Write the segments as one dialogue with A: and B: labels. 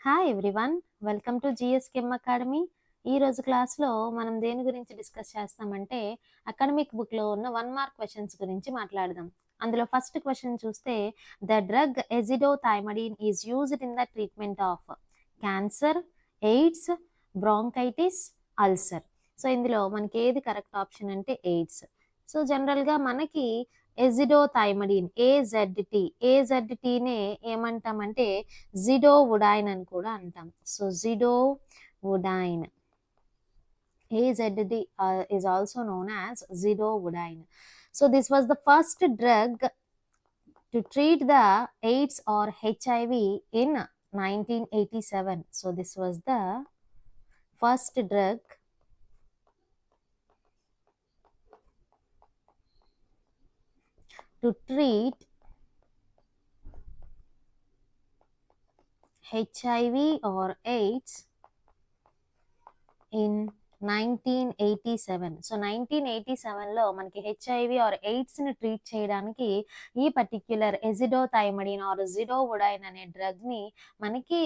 A: Hi everyone, welcome to GS chem academy. ఈరోజు క్లాస్లో మనం దేని గురించి డిస్కస్ చేస్తామంటే అకాడమిక్ బుక్లో ఉన్న 1 మార్క్ క్వశ్చన్స్ గురించి మాట్లాడదాం. అందులో ఫస్ట్ క్వశ్చన్ చూస్తే, the drug azidothymidine is used in the treatment of cancer, AIDS, bronchitis, ulcer. So ఇందులో మనకి ఏది కరెక్ట్ ఆప్షన్ అంటే ఎయిడ్స్. సో జనరల్గా మనకి ఎజిడోథైమడిన్ ఏజెడ్టీనే ఏమంటామంటే జిడోవుడైన్ అని కూడా అంటాం. So zidovudine AZD is also known as zidovudine. So this was the first drug to treat the AIDS or HIV in 1987. So this was the first drug to treat HIV or AIDS in 1987. So 1987లో మనకి HIV are ఎయిడ్స్ని treat చేయడానికి ఈ particular ఎజిడోథైమడిన్ are జిడోవుడైన్ అనే డ్రగ్ని మనకి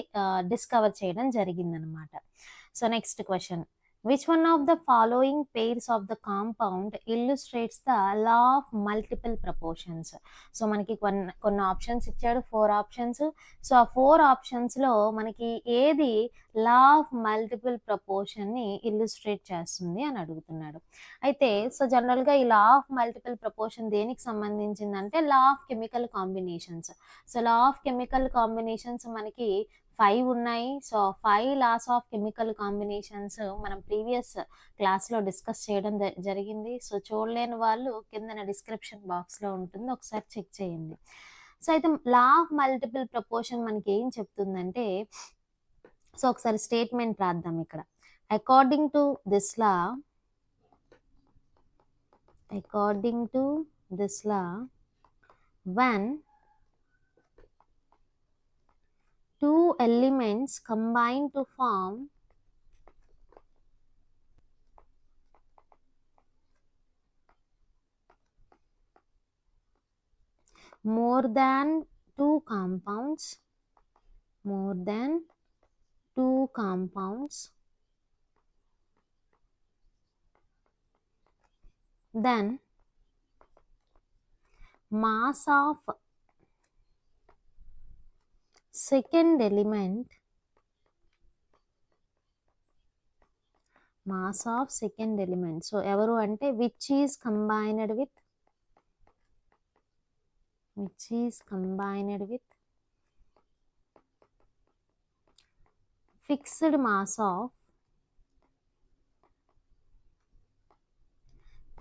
A: discover చేయడం జరిగిందనమాట. So next question, which one of the following pairs of the compound illustrates the law of multiple proportions? So మనకి కొన్ని options ఇచ్చాడు, 4 ఆప్షన్స్. సో ఆ 4 ఆప్షన్స్లో మనకి ఏది లా ఆఫ్ మల్టిపుల్ ప్రపోర్షన్ని ఇల్లుస్ట్రేట్ చేస్తుంది అని అడుగుతున్నాడు. అయితే సో జనరల్గా ఈ లా ఆఫ్ మల్టిపుల్ ప్రపోర్షన్ దేనికి సంబంధించిందంటే law of chemical combinations. So law of chemical combinations మనకి 5 ఉన్నాయి. So 5 laws of chemical combinations మనం ప్రీవియస్ క్లాస్లో డిస్కస్ చేయడం జరిగింది. సో చూడలేని వాళ్ళు కింద డిస్క్రిప్షన్ బాక్స్లో ఉంటుంది, ఒకసారి చెక్ చేయండి. సో అయితే లా ఆఫ్ మల్టిపుల్ ప్రపోర్షన్ మనకి ఏం చెప్తుందంటే, సో ఒకసారి స్టేట్మెంట్ రాద్దాం ఇక్కడ. According to this law when 2 elements combine to form more than 2 compounds, then mass of second element so ఎవరు అంటే which is combined with fixed mass of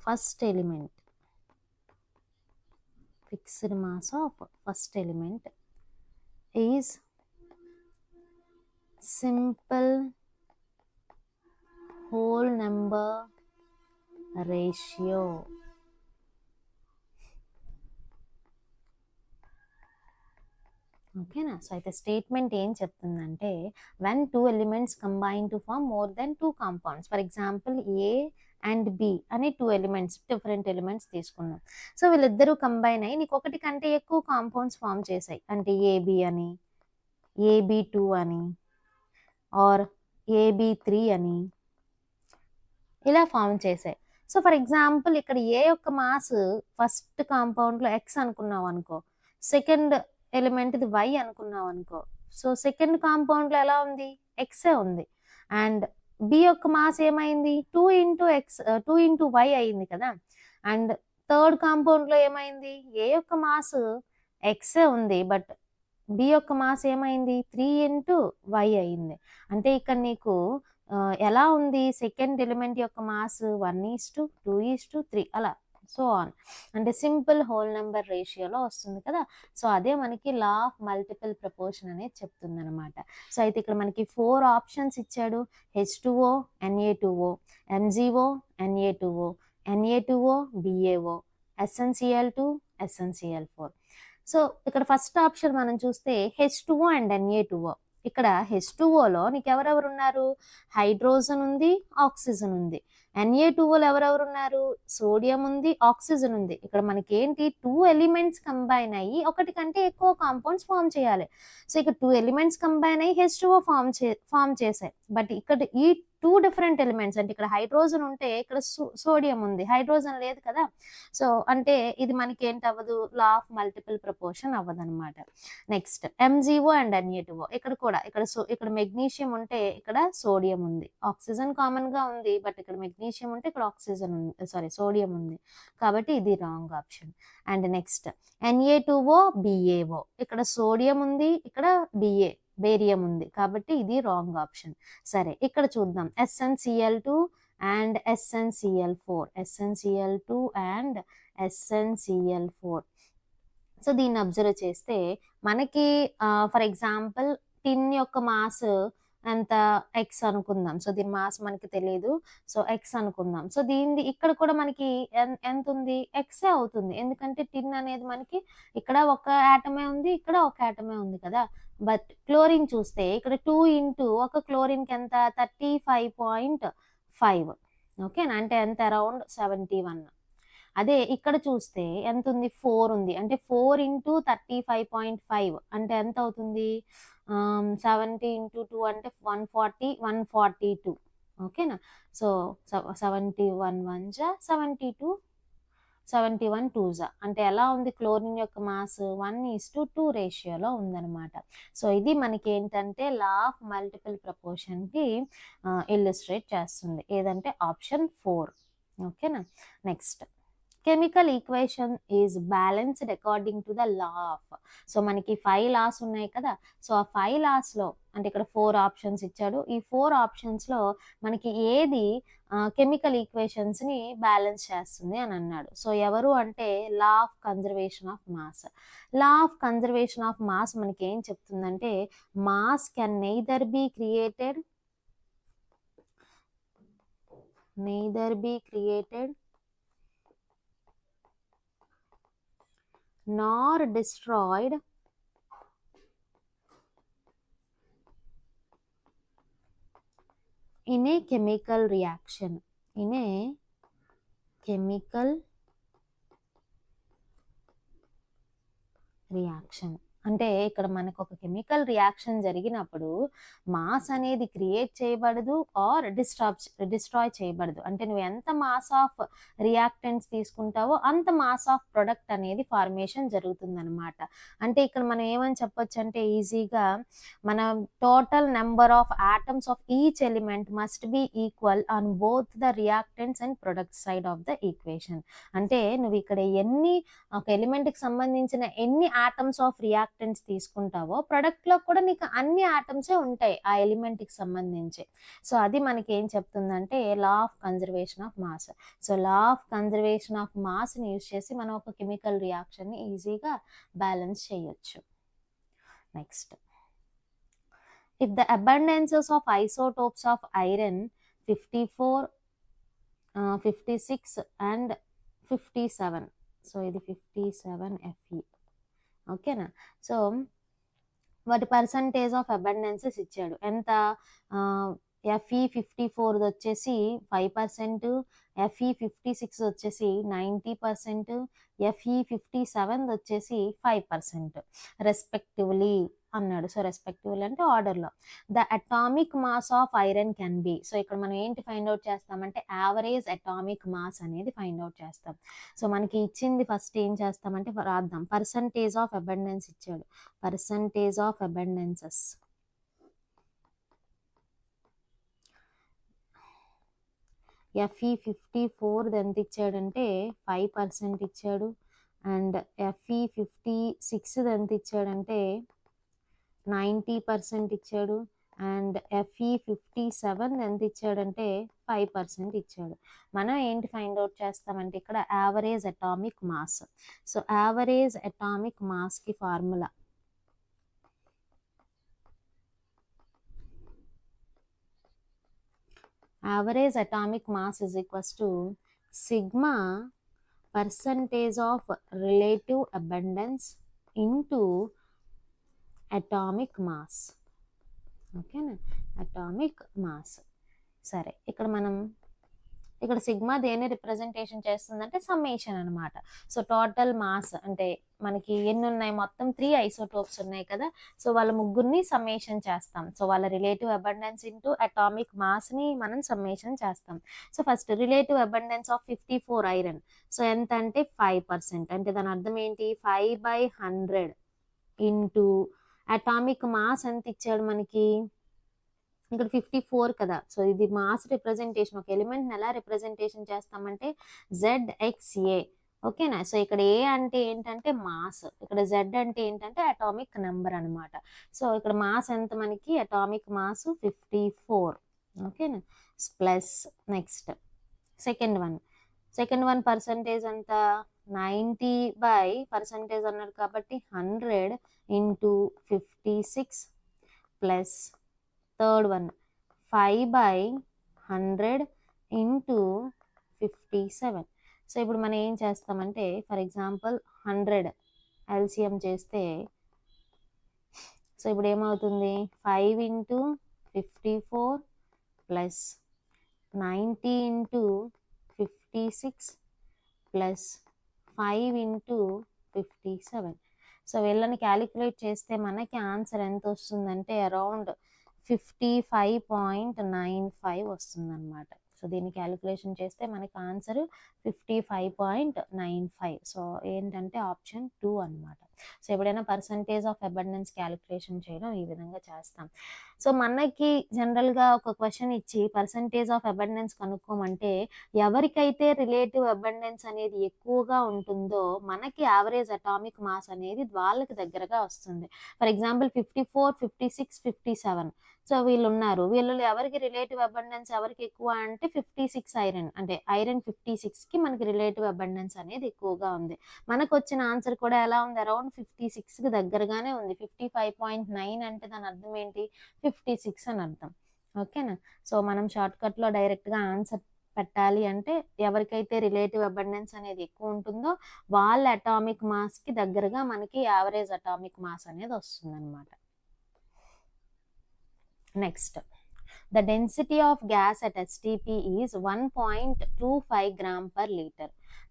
A: first element is simple whole number ratio. ఓకేనా? So అయితే statement ఏం చెప్తుందంటే, when 2 elements combine to form more than 2 compounds, for example A and B అని 2 elements, different elements తీసుకున్నాం. So వీళ్ళిద్దరూ combine అయ్యి నీకు ఒకటి కంటే ఎక్కువ కాంపౌండ్స్ ఫామ్ చేశాయి, అంటే AB అని, AB2 అని, ఆర్ AB3 అని ఇలా ఫామ్ చేశాయి. సో ఫర్ ఎగ్జాంపుల్ ఇక్కడ ఏ యొక్క మాస్ ఫస్ట్ కాంపౌండ్లో X అనుకున్నావు అనుకో, సెకండ్ ఎలిమెంట్ ఇది Y అనుకున్నావు అనుకో, సో సెకండ్ కాంపౌండ్లో ఎలా ఉంది? Xే ఉంది. అండ్ B యొక్క మాస్ ఏమైంది? 2 ఇంటూ Y అయింది కదా. అండ్ థర్డ్ కాంపౌండ్లో ఏమైంది? ఏ యొక్క మాస్ Xే ఉంది, బట్ B యొక్క మాస్ ఏమైంది? 3 ఇంటూ Y అయింది. అంటే ఇక్కడ నీకు ఎలా ఉంది? సెకండ్ ఎలిమెంట్ యొక్క మాస్ 1:2:3 అలా సో ఆన్, అంటే సింపుల్ హోల్ నెంబర్ రేషియోలో వస్తుంది కదా. సో అదే మనకి లా ఆఫ్ మల్టిపుల్ ప్రపోర్షన్ అనేది చెప్తుంది అనమాట. సో అయితే ఇక్కడ మనకి 4 ఆప్షన్స్ ఇచ్చాడు. H2O, Na2O, MgO, Na2O, Na2O, BaO, SnCl2, SnCl4. So ఇక్కడ ఫస్ట్ ఆప్షన్ మనం చూస్తే H2O అండ్ Na2O. ఇక్కడ H2Oలో నీకు ఎవరెవరు ఉన్నారు? హైడ్రోజన్ ఉంది, ఆక్సిజన్ ఉంది. Na2O ఎవరెవరు ఉన్నారు? సోడియం ఉంది, ఆక్సిజన్ ఉంది. ఇక్కడ మనకి ఏంటి 2 ఎలిమెంట్స్ కంబైన్ అయ్యి ఒకటి కంటే ఎక్కువ కాంపౌండ్స్ ఫామ్ చేయాలి. సో ఇక్కడ 2 ఎలిమెంట్స్ కంబైన్ అయ్యి H2O ఫామ్ చేశాయి. బట్ ఇక్కడ ఈ 2 డిఫరెంట్ ఎలిమెంట్స్ అంటే ఇక్కడ హైడ్రోజన్ ఉంటే ఇక్కడ సోడియం ఉంది, హైడ్రోజన్ లేదు కదా. సో అంటే ఇది మనకి ఏంటవ్వదు, లా ఆఫ్ మల్టిపుల్ ప్రపోర్షన్ అవ్వదు అనమాట. Next MgO and Na2O. ఇక్కడ కూడా ఇక్కడ మెగ్నీషియం ఉంటే ఇక్కడ సోడియం ఉంది, ఆక్సిజన్ కామన్ గా ఉంది, బట్ ఇక్కడ మెగ్నీషియం ఉంటే ఇక్కడ ఆక్సిజన్ ఉంది, సోడియం ఉంది, కాబట్టి ఇది wrong option. And next Na2O BaO. ఇక్కడ సోడియం ఉంది, ఇక్కడ బేరియం ఉంది, కాబట్టి ఇది రాంగ్ ఆప్షన్. సరే ఇక్కడ చూద్దాం SnCl2 and SnCl4. SnCl2 and SnCl4. So దీన్ని అబ్జర్వ్ చేస్తే మనకి ఫర్ ఎగ్జాంపుల్ టిన్ యొక్క మాస్ ఎంత ఎక్స్ అనుకుందాం. సో దీని మాస్ మనకి తెలియదు, సో ఎక్స్ అనుకుందాం. సో దీని ఇక్కడ కూడా మనకి ఎంత ఉంది, ఎక్సే అవుతుంది, ఎందుకంటే టిన్ అనేది మనకి ఇక్కడ ఒక ఆటమే ఉంది, ఇక్కడ ఒక ఆటమే ఉంది కదా. బట్ క్లోరిన్ చూస్తే ఇక్కడ 2 ఇంటూ ఒక క్లోరిన్కి ఎంత 35.5, ఓకేనా, అంటే ఎంత అరౌండ్ 71. అదే ఇక్కడ చూస్తే ఎంత ఉంది, 4 ఉంది, అంటే 4 ఇంటూ 35.5 అంటే ఎంత అవుతుంది, 70 ఇంటూ 2 అంటే 140, 142, ఓకేనా. సో 71 1 జా 72, 71 2 జా, అంటే ఎలా ఉంది, క్లోరిన్ యొక్క మాస్ 1:2 రేషియోలో ఉందన్నమాట. సో ఇది మనకి ఏంటంటే లా ఆఫ్ మల్టిపుల్ ప్రపోర్షన్కి ఇల్లుస్ట్రేట్ చేస్తుంది, ఏదంటే ఆప్షన్ 4, ఓకేనా. Next chemical equation is balanced according to the law of. So మనకి 5 లాస్ ఉన్నాయి కదా. సో ఆ 5 లాస్లో అంటే ఇక్కడ 4 ఆప్షన్స్ ఇచ్చాడు, ఈ 4 ఆప్షన్స్లో మనకి ఏది కెమికల్ ఈక్వేషన్స్ని బ్యాలెన్స్ చేస్తుంది అని అన్నాడు. సో ఎవరు అంటే law of conservation of mass. Law of conservation of mass మనకి ఏం చెప్తుందంటే mass can neither be created nor destroyed in a chemical reaction. అంటే ఇక్కడ మనకు ఒక కెమికల్ రియాక్షన్ జరిగినప్పుడు మాస్ అనేది క్రియేట్ చేయబడదు ఆర్ డిస్ట్రాయ్ చేయబడదు. అంటే నువ్వు ఎంత మాస్ ఆఫ్ రియాక్టెంట్స్ తీసుకుంటావో అంత మాస్ ఆఫ్ ప్రొడక్ట్ అనేది ఫార్మేషన్ జరుగుతుందన్నమాట. అంటే ఇక్కడ మనం ఏమని చెప్పొచ్చు అంటే ఈజీగా మన total number of atoms of each element must be equal on both the reactants and product side of the equation. అంటే నువ్వు ఇక్కడ ఒక ఎలిమెంట్కి సంబంధించిన ఎన్ని ఆటమ్స్ ఆఫ్ రియాక్టెంట్స్ తీసుకుంటావో ప్రొడక్ట్ లో కూడా నీకు అన్ని ఆటమ్సే ఉంటాయి ఆ ఎలిమెంట్ కి సంబంధించి. సో అది మనకి ఏం చెప్తుందంటే law of conservation of mass. So law of conservation of mass ని యూజ్ చేసి మనం ఒక కెమికల్ రియాక్షన్ ని ఈజీగా బ్యాలెన్స్ చేయొచ్చు. Next, if the abundances of isotopes of iron 54, 56 and 57. So ఇది 57 Fe, ఓకేనా. సో వాటి పర్సంటేజ్ ఆఫ్ అబండెన్సెస్ ఇచ్చాడు, ఎంత Fe54 వచ్చేసి 5%, Fe56 వచ్చేసి 90%, Fe57 వచ్చేసి 5% రెస్పెక్టివ్లీ అన్నాడు. సో రెస్పెక్టివ్లీ అంటే ఆర్డర్లో. The atomic mass of iron can be. So ఇక్కడ మనం ఏంటి ఫైండ్ అవుట్ చేస్తామంటే యావరేజ్ అటామిక్ మాస్ అనేది ఫైండ్ అవుట్ చేస్తాం. సో మనకి ఇచ్చింది ఫస్ట్ ఏం చేస్తామంటే రాద్దాం, పర్సంటేజ్ ఆఫ్ అబండెన్స్ ఇచ్చాడు, పర్సంటేజ్ ఆఫ్ అబండెన్సెస్. Fe54 ఎంత ఇచ్చాడంటే 5% ఇచ్చాడు, అండ్ Fe56 ఎంత ఇచ్చాడంటే 90% ఇచ్చాడు, అండ్ Fe57 ఎంత ఇచ్చాడంటే 5% ఇచ్చాడు. మనం ఏంటి ఫైండ్ అవుట్ చేస్తామంటే ఇక్కడ average atomic mass. So average atomic మాస్కి formula average atomic mass is equals to sigma percentage of relative abundance into atomic mass, ఓకేనా, అటామిక్ మాస్. సరే ఇక్కడ మనం ఇక్కడ సిగ్మా దేని రిప్రజెంటేషన్ చేస్తుందంటే సమ్మేషన్ అనమాట. సో టోటల్ మాస్ అంటే మనకి ఎన్ని ఉన్నాయి, మొత్తం 3 ఐసోటోప్స్ ఉన్నాయి కదా. సో వాళ్ళ ముగ్గురిని సమ్మేషన్ చేస్తాం. సో వాళ్ళ రిలేటివ్ అబండెన్స్ ఇంటూ అటామిక్ మాస్ని మనం సమ్మేషన్ చేస్తాం. So first relative abundance of 54 iron. So ఎంత అంటే 5%. అంటే దాని అర్థం ఏంటి, 5/100 ఇంటూ అటామిక్ మాస్ ఎంత ఇచ్చాడు మనకి, ఇక్కడ 54 కదా. సో ఇది మాస్ రిప్రజెంటేషన్. ఒక ఎలిమెంట్ని ఎలా రిప్రజెంటేషన్ చేస్తామంటే ZXA. ఓకేనా. సో ఇక్కడ ఏ అంటే ఏంటంటే మాస్, ఇక్కడ Z అంటే ఏంటంటే అటామిక్ నెంబర్ అనమాట. సో ఇక్కడ మాస్ ఎంత మనకి, అటామిక్ మాస్ 54. ఓకేనా. Plus next second one percentage ఎంత, 90/% అన్నాడు కాబట్టి 100 into 56 plus third one 5/100 into 57. So ఇప్పుడు మనం ఏం చేస్తామంటే ఫర్ ఎగ్జాంపుల్ 100 ఎల్సిఎం చేస్తే సో ఇప్పుడు ఏమవుతుంది, 5 into 54 plus 90 into 56 plus 5 into 57. So వీళ్ళని క్యాలిక్యులేట్ చేస్తే మనకి ఆన్సర్ ఎంత వస్తుందంటే అరౌండ్ 55.95 వస్తుందన్నమాట. సో దీన్ని క్యాలిక్యులేషన్ చేస్తే మనకి ఆన్సర్ 55.95. సో ఏంటంటే ఆప్షన్ 2 అనమాట. సో ఎప్పుడైనా పర్సంటేజ్ ఆఫ్ అబండెన్స్ క్యాలిక్యులేషన్ చేయడం ఈ విధంగా చేస్తాం. సో మనకి జనరల్గా ఒక క్వశ్చన్ ఇచ్చి పర్సంటేజ్ ఆఫ్ అబండెన్స్ కనుక్కోమంటే ఎవరికైతే రిలేటివ్ అబండెన్స్ అనేది ఎక్కువగా ఉంటుందో మనకి యావరేజ్ అటామిక్ మాస్ అనేది వాళ్ళకి దగ్గరగా వస్తుంది. For example 54, 56, 57. సో వీళ్ళు ఉన్నారు, వీళ్ళు ఎవరికి రిలేటివ్ అబండెన్స్ ఎవరికి ఎక్కువ అంటే 56 ఐరన్. అంటే ఐరన్ 56కి మనకి రిలేటివ్ అబండెన్స్ అనేది ఎక్కువగా ఉంది. మనకు వచ్చిన ఆన్సర్ కూడా ఎలా ఉంది, అరౌండ్ 56కి దగ్గరగానే ఉంది. 55.9 అంటే దాని అర్థం ఏంటి, 56 అని అర్థం. ఓకేనా. సో మనం షార్ట్కట్లో డైరెక్ట్గా ఆన్సర్ పెట్టాలి అంటే ఎవరికైతే రిలేటివ్ అబండెన్స్ అనేది ఎక్కువ ఉంటుందో వాళ్ళ అటామిక్ మాస్కి దగ్గరగా మనకి యావరేజ్ అటామిక్ మాస్ అనేది వస్తుంది అనమాట. Next, the density of gas at STP is 1.25 gram per liter.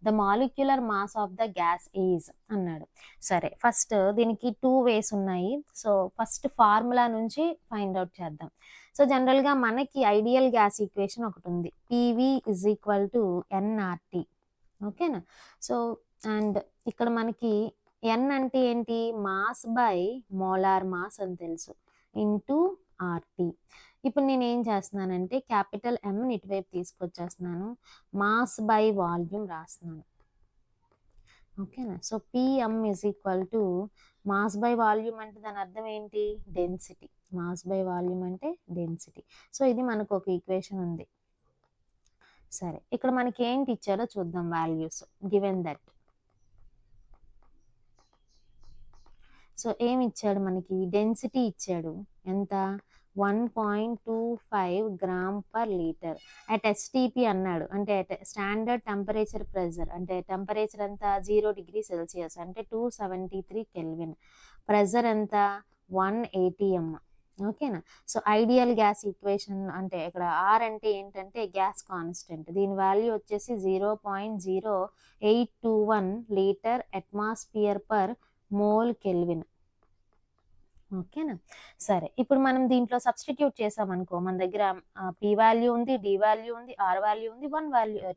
A: The molecular mass of the gas is అన్నాడు. సరే, ఫస్ట్ దీనికి 2 వేస్ ఉన్నాయి. సో ఫస్ట్ ఫార్ములా నుంచి ఫైండ్ అవుట్ చేద్దాం. సో జనరల్గా మనకి ఐడియల్ గ్యాస్ ఈక్వేషన్ ఒకటి ఉంది, PV = nRT. ఓకేనా. సో అండ్ ఇక్కడ మనకి N అంటే ఏంటి, మాస్ బై మోలార్ మాస్ అని తెలుసు, ఇంటూ RT. ఇప్పుడు నేను ఏం చేస్తున్నానంటే క్యాపిటల్ Mని ఇటువైపు తీసుకొచ్చేస్తున్నాను, మాస్ బై వాల్యూమ్ రాస్తున్నాను. ఓకేనా. So PM = mass by volume అంటే దాని అర్థం ఏంటి, డెన్సిటీ. మాస్ బై వాల్యూమ్ అంటే డెన్సిటీ. సో ఇది మనకు ఒక ఈక్వేషన్ ఉంది. సరే, ఇక్కడ మనకి ఏంటి ఇచ్చారో చూద్దాం వాల్యూస్. గివెన్ దట్, సో ఏమి ఇచ్చాడు మనకి, డెన్సిటీ ఇచ్చాడు ఎంత, 1.25 gram per litre at STP అన్నాడు. అంటే స్టాండర్డ్ టెంపరేచర్ ప్రెజర్, అంటే టెంపరేచర్ ఎంత 0 డిగ్రీ సెల్సియస్ అంటే 273 కెల్విన్. ప్రెజర్ ఎంత 180 m. ఓకేనా. సో ఐడియల్ గ్యాస్ ఈక్వేషన్ అంటే ఇక్కడ R అంటే ఏంటంటే గ్యాస్ కాన్స్టెంట్, దీని వాల్యూ వచ్చేసి 0.0821 litre atmosphere per mole kelvin. ఓకేనా. సరే, ఇప్పుడు మనం దీంట్లో సబ్స్టిట్యూట్ చేసామనుకో మన దగ్గర P వాల్యూ ఉంది, D వాల్యూ ఉంది, R వాల్యూ ఉంది,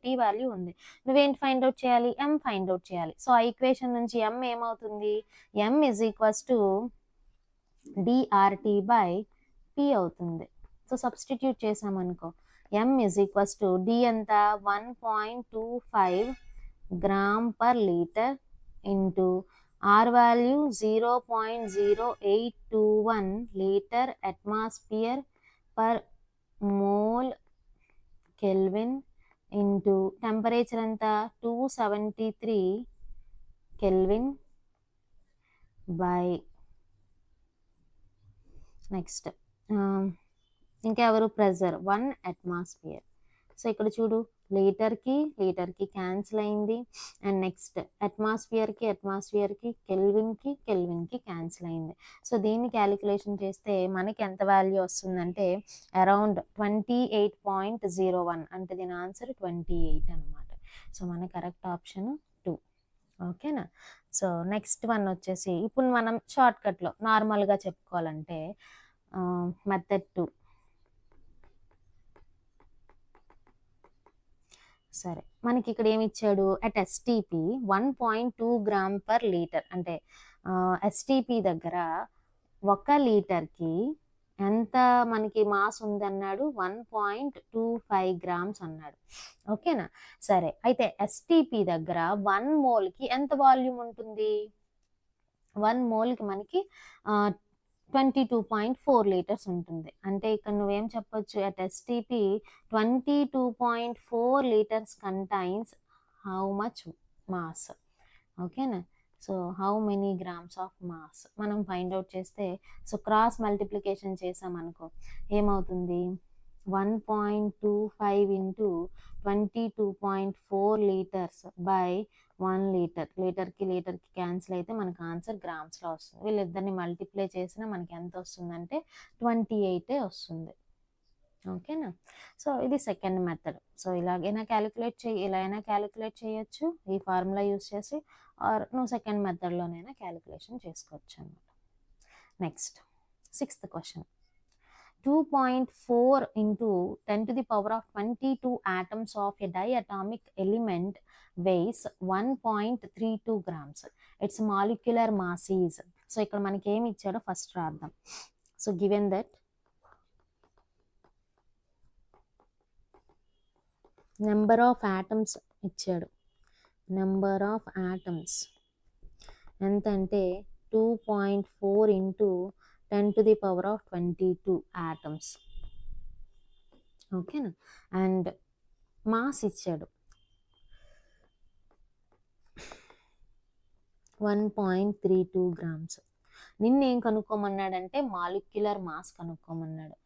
A: T వాల్యూ ఉంది. నువ్వేంటి ఫైండ్ అవుట్ చేయాలి, M ఫైండ్ అవుట్ చేయాలి. సో ఆ ఈక్వేషన్ నుంచి M ఏమవుతుంది, M = dRT/P అవుతుంది. సో సబ్స్టిట్యూట్ చేసామనుకో M = D ఎంత 1.25 gram per litre into R value 0.0821 litre atmosphere per mole kelvin into temperature ఎంత 273 కెల్విన్ బై నెక్స్ట్ ఇంకెవరు, ప్రెజర్ 1 అట్మాస్ఫియర్. సో ఇక్కడ చూడు, లీటర్కి క్యాన్సిల్ అయింది. అండ్ నెక్స్ట్ అట్మాస్ఫియర్కి కెల్విన్కి క్యాన్సిల్ అయింది. సో దీన్ని క్యాలిక్యులేషన్ చేస్తే మనకి ఎంత వాల్యూ వస్తుందంటే అరౌండ్ 28.01, అంటే దీని ఆన్సర్ 28 అనమాట. సో మన కరెక్ట్ ఆప్షన్ 2. ఓకేనా. సో నెక్స్ట్ వన్ వచ్చేసి ఇప్పుడు మనం షార్ట్కట్లో నార్మల్గా చెప్పుకోవాలంటే మెథడ్ 2. సరే, మనకి ఇక్కడ ఏమి ఇచ్చాడు, at STP 1.2 gram per litre, అంటే ఎస్టీపీ దగ్గర 1 లీటర్కి ఎంత మనకి మాస్ ఉందన్నాడు, 1.25 గ్రామ్స్ అన్నాడు. ఓకేనా. సరే, అయితే ఎస్టీపీ దగ్గర 1 మోల్కి ఎంత వాల్యూమ్ ఉంటుంది, 1 మోల్కి మనకి 22.4 లీటర్స్ ఉంటుంది. అంటే ఇక్కడ నువ్వేం చెప్పొచ్చు, at STP 22.4 litres contains how much mass. ఓకేనా. So how many grams of mass మనం ఫైండ్ అవుట్ చేస్తే, సో క్రాస్ మల్టిప్లికేషన్ చేసామనుకో ఏమవుతుంది, 1.25 ఇంటూ 22.4 లీటర్స్ బై 1 లీటర్. లీటర్కి క్యాన్సిల్ అయితే మనకు ఆన్సర్ గ్రామ్స్లో వస్తుంది. వీళ్ళిద్దరిని మల్టిప్లై చేసినా మనకి ఎంత వస్తుందంటే 28 వస్తుంది. ఓకేనా. సో ఇది సెకండ్ మెథడ్. సో ఇలాగైనా ఇలా అయినా క్యాలిక్యులేట్ చేయొచ్చు ఈ ఫార్ములా యూస్ చేసి, ఆర్ నువ్వు సెకండ్ మెథడ్లోనైనా క్యాలిక్యులేషన్ చేసుకోవచ్చు అనమాట. Next 6th question. 2.4 into 10 to the power of 22 atoms of a diatomic element weighs 1.32 grams. Its molecular mass is. So ఇక్కడ మనకి ఏమి ఇచ్చాడో ఫస్ట్ రాద్దాం. So given that number of atoms ఇచ్చాడు. నెంబర్ ఆఫ్ ఆటమ్స్ ఎంత అంటే 2.4 into 10 to the power of 22 atoms. ఓకేనా. And mass ఇచ్చాడు 1.32 గ్రామ్స్. నిన్నేం కనుక్కోమన్నాడంటే మాలిక్యులర్ మాస్ కనుక్కోమన్నాడు.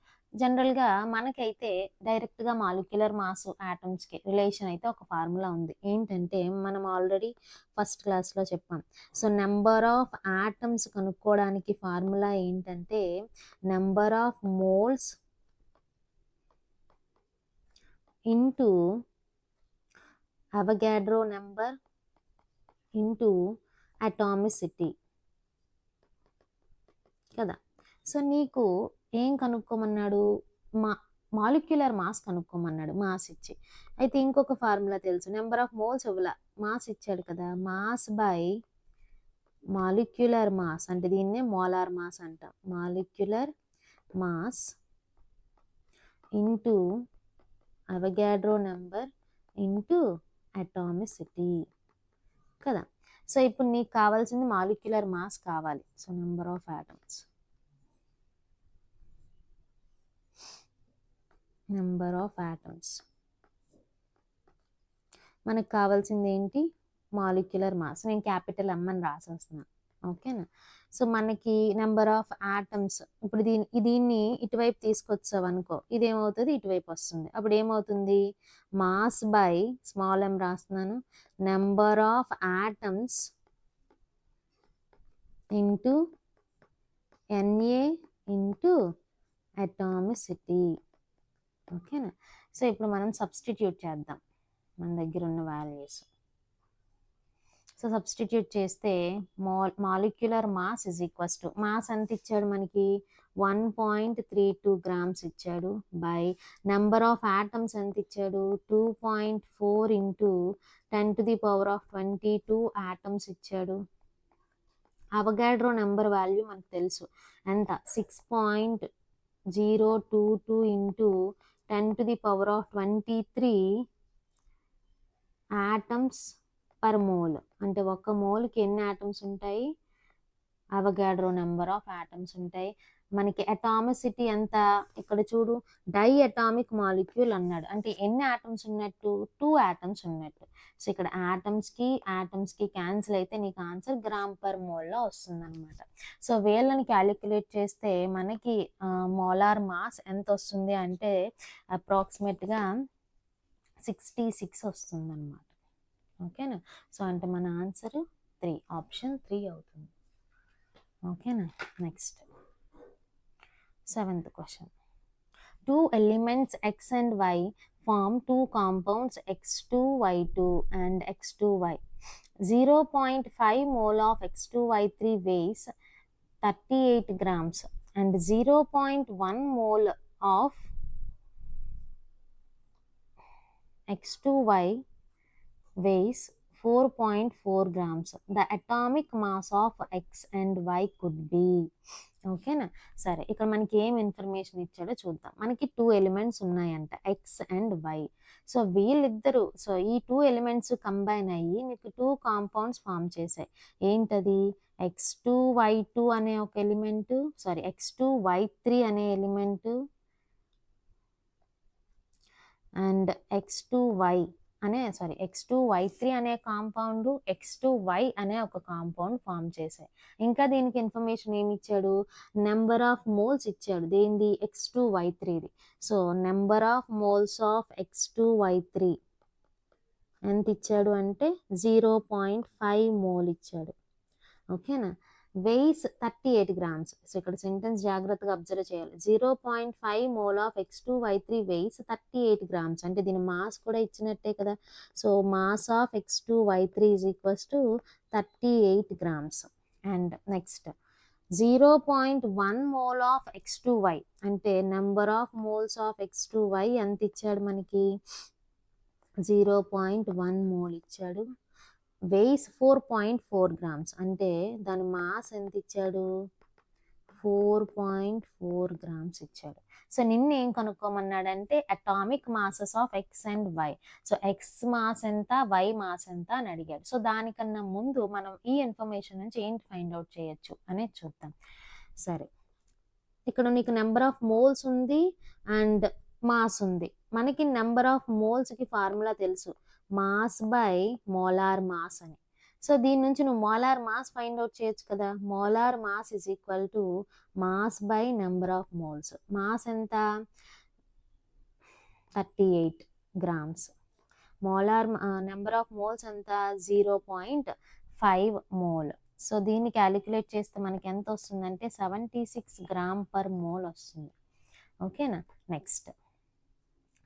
A: జనరల్గా మనకైతే డైరెక్ట్గా మాలిక్యులర్ మాస్ ఆటమ్స్కి రిలేషన్ అయితే ఒక ఫార్ములా ఉంది. ఏంటంటే మనం ఆల్రెడీ ఫస్ట్ క్లాస్లో చెప్పాం. సో నెంబర్ ఆఫ్ ఆటమ్స్ కనుక్కోవడానికి ఫార్ములా ఏంటంటే number of moles into Avogadro number into atomicity కదా. సో నీకు ఏం కనుక్కోమన్నాడు, మాలిక్యులర్ మాస్ కనుక్కోమన్నాడు మాస్ ఇచ్చి. అయితే ఇంకొక ఫార్ములా తెలుసు, నెంబర్ ఆఫ్ మోల్స్ ఇవ్వాల, మాస్ ఇచ్చాడు కదా, మాస్ బై మాలిక్యులర్ మాస్, అంటే దీన్నే మోలార్ మాస్ అంటాం. Molecular mass into Avogadro number into atomicity కదా. సో ఇప్పుడు నీకు కావాల్సింది మాలిక్యులర్ మాస్ కావాలి. So number of atoms, number of atoms మనకు కావాల్సింది ఏంటి, మాలిక్యులర్ మాస్. నేను క్యాపిటల్ M అని రాసేస్తున్నాను. ఓకేనా. సో మనకి నెంబర్ ఆఫ్ ఆటమ్స్, ఇప్పుడు దీన్ని ఇటువైపు తీసుకొచ్చావు అనుకో, ఇదేమవుతుంది, ఇటువైపు వస్తుంది. అప్పుడు ఏమవుతుంది, మాస్ బై స్మాల్ m రాస్తున్నాను, number of atoms into Na into atomicity. ఓకేనా. సో ఇప్పుడు మనం సబ్స్టిట్యూట్ చేద్దాం మన దగ్గర ఉన్న వాల్యూస్. సో సబ్స్టిట్యూట్ చేస్తే molecular mass is equals to, mass ఎంత ఇచ్చాడు మనకి, 1.32 గ్రామ్స్ ఇచ్చాడు, బై నెంబర్ ఆఫ్ ఆటమ్స్ ఎంత ఇచ్చాడు, 2.4 into 10 to the power of 22 atoms ఇచ్చాడు. అవగాడ్రో నెంబర్ వాల్యూ మనకు తెలుసు ఎంత, 6.022 into 10 to the power of 23 atoms per mole. అంటే ఒక మోల్కి ఎన్ని ఆటమ్స్ ఉంటాయి, అవగాడ్రో నెంబర్ ఆఫ్ ఆటమ్స్ ఉంటాయి. మనకి అటామిసిటీ ఎంత, ఇక్కడ చూడు డై అటామిక్ మాలిక్యూల్ అన్నాడు, అంటే ఎన్ని ఆటమ్స్ ఉన్నట్టు, 2 ఆటమ్స్ ఉన్నట్టు. సో ఇక్కడ ఆటమ్స్కి క్యాన్సిల్ అయితే నీకు ఆన్సర్ గ్రామ్ పర్ మోల్లో వస్తుంది అనమాట. సో వీళ్ళని క్యాలిక్యులేట్ చేస్తే మనకి మోలార్ మాస్ ఎంత వస్తుంది అంటే అప్రాక్సిమేట్గా 66 వస్తుందన్నమాట. ఓకేనా? సో అంటే మన ఆన్సర్ 3, ఆప్షన్ 3 అవుతుంది. ఓకేనా? Next 7th question. Two elements X and Y form two compounds X2Y2 and X2Y. 0.5 mole of X2Y3 weighs 38 grams and 0.1 mole of X2Y weighs 4.4 grams. The atomic mass of X and Y could be. ఓకేనా? సరే, ఇక్కడ మనకి ఏం information ఇచ్చాడో చూద్దాం. మనకి 2 elements ఉన్నాయంట, X and Y. So వీళ్ళిద్దరూ, సో ఈ 2 ఎలిమెంట్స్ కంబైన్ అయ్యి నీకు 2 కాంపౌండ్స్ ఫామ్ చేశాయి. ఏంటది? X2Y2 అనే ఒక ఎలిమెంట్, సారీ X2Y3 అనే ఎలిమెంట్ అండ్ X2Y3 అనే కాంపౌండ్, X2Y అనే ఒక కాంపౌండ్ ఫామ్ చేశాయి. ఇంకా దీనికి ఇన్ఫర్మేషన్ ఏమి ఇచ్చాడు? నెంబర్ ఆఫ్ మోల్స్ ఇచ్చాడు. దేనిది? X2Y3ది. So number of moles of X2Y3 ఎంత ఇచ్చాడు అంటే 0.5 మోల్ ఇచ్చాడు. ఓకేనా? Weighs 38 grams. సో ఇక్కడ సెంటెన్స్ జాగ్రత్తగా అబ్జర్వ్ చేయాలి. 0.5 mole of X2Y3 weighs 38 grams. అంటే దీని మాస్ కూడా ఇచ్చినట్టే కదా. So mass of X2Y3 is equals to 38 grams. And next 0.1 mole of X2Y అంటే number of moles of X2Y ఎంత ఇచ్చాడు మనకి? 0.1 మోల్ ఇచ్చాడు. వెయిస్ 4.4 grams అంటే దాని మాస్ ఎంత ఇచ్చాడు? 4.4 grams ఇచ్చాడు. సో నిన్న ఏం కనుక్కోమన్నాడంటే atomic masses of X and Y. So X mass ఎంత, వై మాస్ ఎంత అని అడిగాడు. సో దానికన్నా ముందు మనం ఈ ఇన్ఫర్మేషన్ నుంచి ఏంటి ఫైండ్ అవుట్ చేయొచ్చు అనేది చూద్దాం. సరే, ఇక్కడ నీకు నెంబర్ ఆఫ్ మోల్స్ ఉంది అండ్ మాస్ ఉంది. మనకి నెంబర్ ఆఫ్ మోల్స్కి ఫార్ములా తెలుసు, మాస్ బై మోలార్ మాస్ అని. సో దీని నుంచి నువ్వు మోలార్ మాస్ ఫైండ్ అవుట్ చేయొచ్చు కదా. Molar mass is equal to mass by number of moles. Mass ఎంత? 38 grams. Molar number of moles ఎంత? 0.5 మోల్. సో దీన్ని క్యాలిక్యులేట్ చేస్తే మనకి ఎంత వస్తుందంటే 76 gram per mole వస్తుంది. ఓకేనా? నెక్స్ట్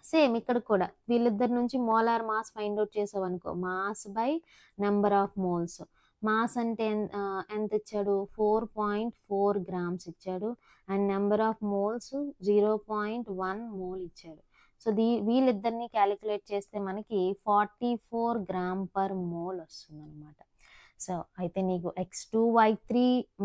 A: సేమ్ ఇక్కడ కూడా వీళ్ళిద్దరి నుంచి మోలార్ మాస్ ఫైండ్ అవుట్ చేసావు అనుకో, mass by number of moles. Mass అంటే ఎంత ఇచ్చాడు? 4.4 grams ఇచ్చాడు. And number of moles 0.1 mole ఇచ్చాడు. సో వీళ్ళిద్దరిని క్యాలిక్యులేట్ చేస్తే మనకి 44 gram per mole వస్తుంది అనమాట. సో అయితే నీకు X2Y3